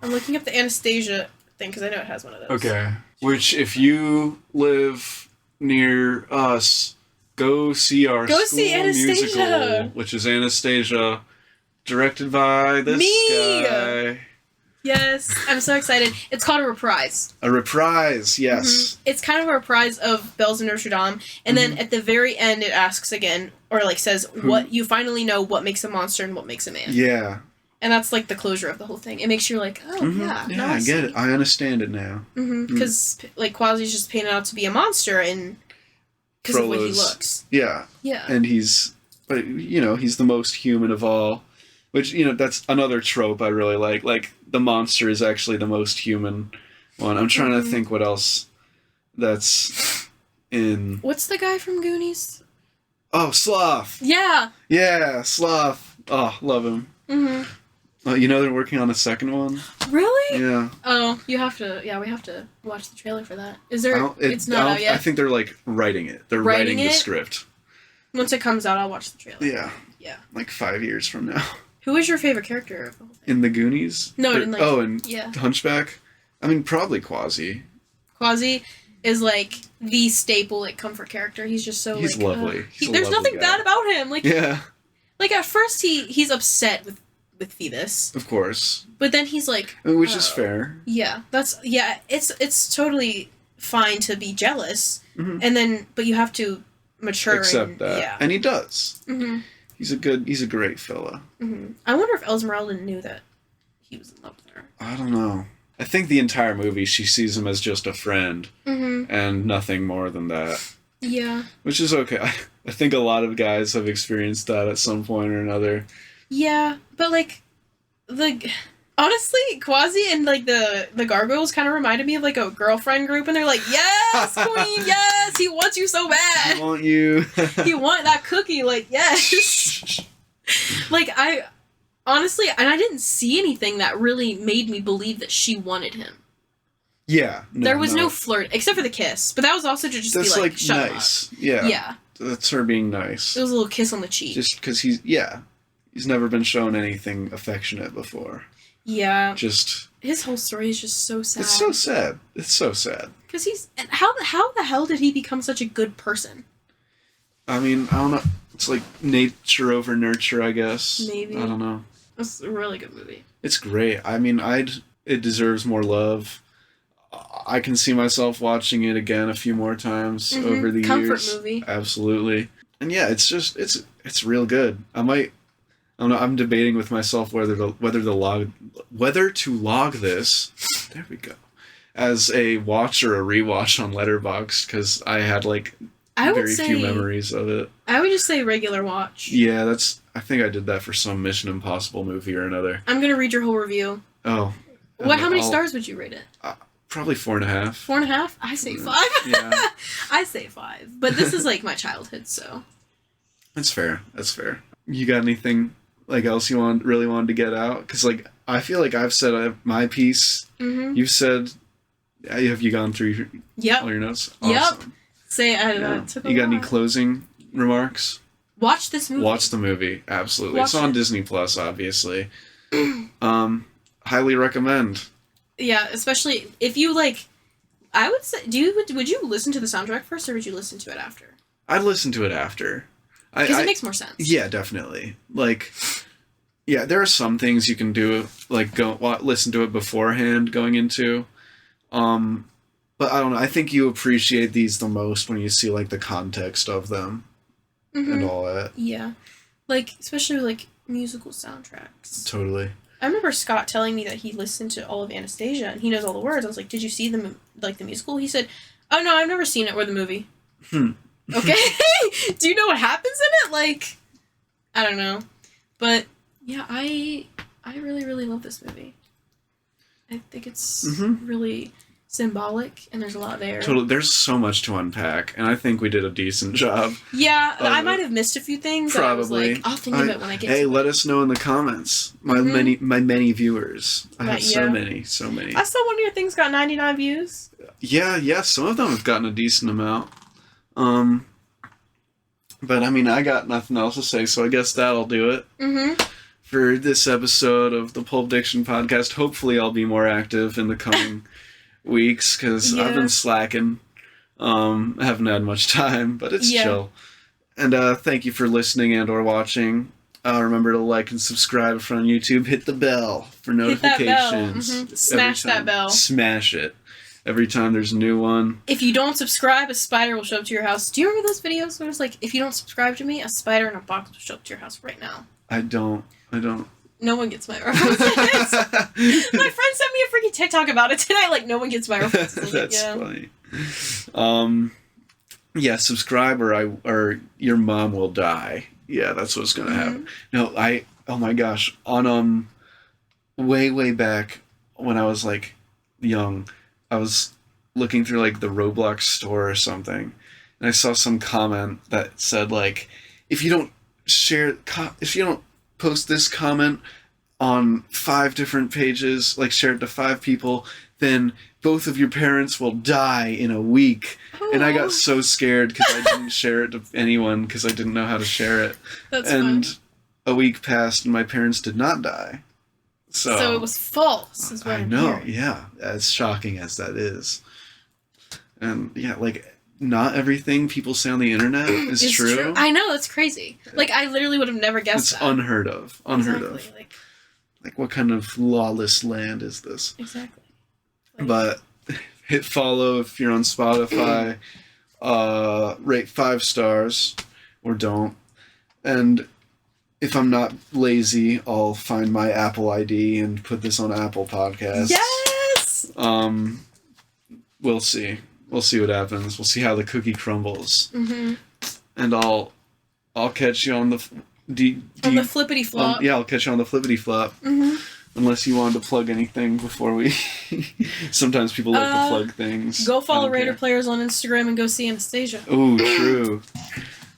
I'm looking up the Anastasia thing because I know it has one of those. Okay. Which, if you live near us, go see our school musical, which is Anastasia, directed by this guy. Yes, I'm so excited. It's called a reprise. A reprise, yes. It's kind of a reprise of Bells in Notre Dame, and then at the very end it asks again, or like says, what you finally know what makes a monster and what makes a man. Yeah. And that's, like, the closure of the whole thing. It makes you like, oh, yeah. Yeah, I get it. I understand it now. Because, like, Quasi's just painted out to be a monster, and because of the way he looks. Yeah. Yeah. And he's the most human of all. Which, that's another trope I really like. Like, the monster is actually the most human one. I'm trying to think what else that's in... What's the guy from Goonies? Oh, Sloth! Yeah! Yeah, Sloth! Oh, love him. They're working on a second one? Really? Yeah. Oh, we have to watch the trailer for that. Is there... It's not out yet? I think they're, like, writing it. They're writing the script. Once it comes out, I'll watch the trailer. Yeah. Yeah. Like 5 years from now. Who is your favorite character of the whole thing? In the Goonies? No, in Hunchback? I mean, probably Quasi. Quasi is, like, the staple, like, comfort character. He's just so, He's lovely. There's nothing bad about him. Like, yeah. Like, at first, he's upset with Phoebus. Of course. But then he's like... which is fair. Yeah. It's totally fine to be jealous. And then... But you have to mature. Accept that. Yeah. And he does. He's a great fella. I wonder if Esmeralda knew that he was in love with her. I don't know. I think the entire movie, she sees him as just a friend. And nothing more than that. Yeah. Which is okay. I think a lot of guys have experienced that at some point or another. Yeah, but, like, honestly, Quasi and, like, the Gargoyles kind of reminded me of, like, a girlfriend group, and they're like, yes, queen, yes, he wants you so bad. I want you. He want that cookie, like, yes. Like, honestly, and I didn't see anything that really made me believe that she wanted him. Yeah. There was no flirt, except for the kiss, but that was also to just That's be like, shut nice. up. Yeah. Yeah. That's her being nice. It was a little kiss on the cheek. Just because he's never been shown anything affectionate before. Yeah. Just... His whole story is just so sad. It's so sad. It's so sad. Because how the hell did he become such a good person? I mean, I don't know. It's like nature over nurture, I guess. Maybe. I don't know. It's a really good movie. It's great. I mean, it deserves more love. I can see myself watching it again a few more times over the years. Comfort movie. Absolutely. And yeah, it's real good. I'm debating with myself whether to log this. There we go. As a watch or a rewatch on Letterboxd, because I had very few memories of it. I would just say regular watch. Yeah, I think I did that for some Mission Impossible movie or another. I'm gonna read your whole review. Oh. How many stars would you rate it? Probably 4.5. 4.5? I say 5. Yeah. I say 5. But this is like my childhood, so. That's fair. You got anything else you really wanted to get out? Because I feel like I've said my piece. You've said. Have you gone through all your notes? Awesome. Yep. Took a you got lot. any closing remarks? Watch this movie. Watch the movie. Absolutely. It's on Disney Plus, obviously. Highly recommend. Yeah, especially if you I would say, would you listen to the soundtrack first, or would you listen to it after? I'd listen to it after. Because it makes more sense. Yeah, definitely. There are some things you can do, listen to it beforehand going into. But I don't know. I think you appreciate these the most when you see the context of them and all that. Yeah, especially musical soundtracks. Totally. I remember Scott telling me that he listened to all of Anastasia and he knows all the words. I was like, "Did you see the musical?" He said, "Oh no, I've never seen it or the movie." Okay. Do you know what happens in it? I don't know, but yeah, I really really love this movie. I think it's really symbolic, and there's a lot there. Totally. There's so much to unpack, and I think we did a decent job. Yeah, I might have missed a few things. Probably. I'll think of it when I get to it. Hey, let us know in the comments. My many viewers. I have so many. I saw one of your things got 99 views. Yeah, some of them have gotten a decent amount. But I mean, I got nothing else to say, so I guess that'll do it. For this episode of the Pulp Diction podcast. Hopefully I'll be more active in the coming weeks, because I've been slacking. I haven't had much time, but it's chill. And thank you for listening and or watching. Remember to like and subscribe if you're on YouTube. Hit the bell for notifications. Hit that bell. Smash that bell. Smash it. Every time there's a new one. If you don't subscribe, a spider will show up to your house. Do you remember those videos where it's if you don't subscribe to me, a spider in a box will show up to your house right now? I don't. No one gets my references. My friend sent me a freaking TikTok about it today. Like, no one gets my references. That's funny. Yeah, subscribe or your mom will die. Yeah, that's what's gonna happen. No, oh my gosh, on way back when I was like young, I was looking through like the Roblox store or something, and I saw some comment that said like, if you don't post this comment on 5 different pages, like share it to 5 people, then both of your parents will die in a week. Oh. And I got so scared because I didn't share it to anyone because I didn't know how to share it. That's and fun. A week passed and my parents did not die. So it was false, is what I know, yeah. As shocking as that is. And yeah, like, not everything people say on the internet is true. I know, that's crazy. Like, I literally would have never guessed that. It's unheard of. Exactly. Like, what kind of lawless land is this? Exactly. But hit follow if you're on Spotify. Rate 5 stars or don't. And if I'm not lazy, I'll find my Apple ID and put this on Apple Podcasts. Yes! We'll see. We'll see what happens. We'll see how the cookie crumbles. Mm-hmm. And I'll catch you on the on the flippity flop. Yeah, I'll catch you on the flippity flop. Mm-hmm. Unless you wanted to plug anything before we... Sometimes people like to plug things. Go follow Raider Players on Instagram and go see Anastasia. Oh, true.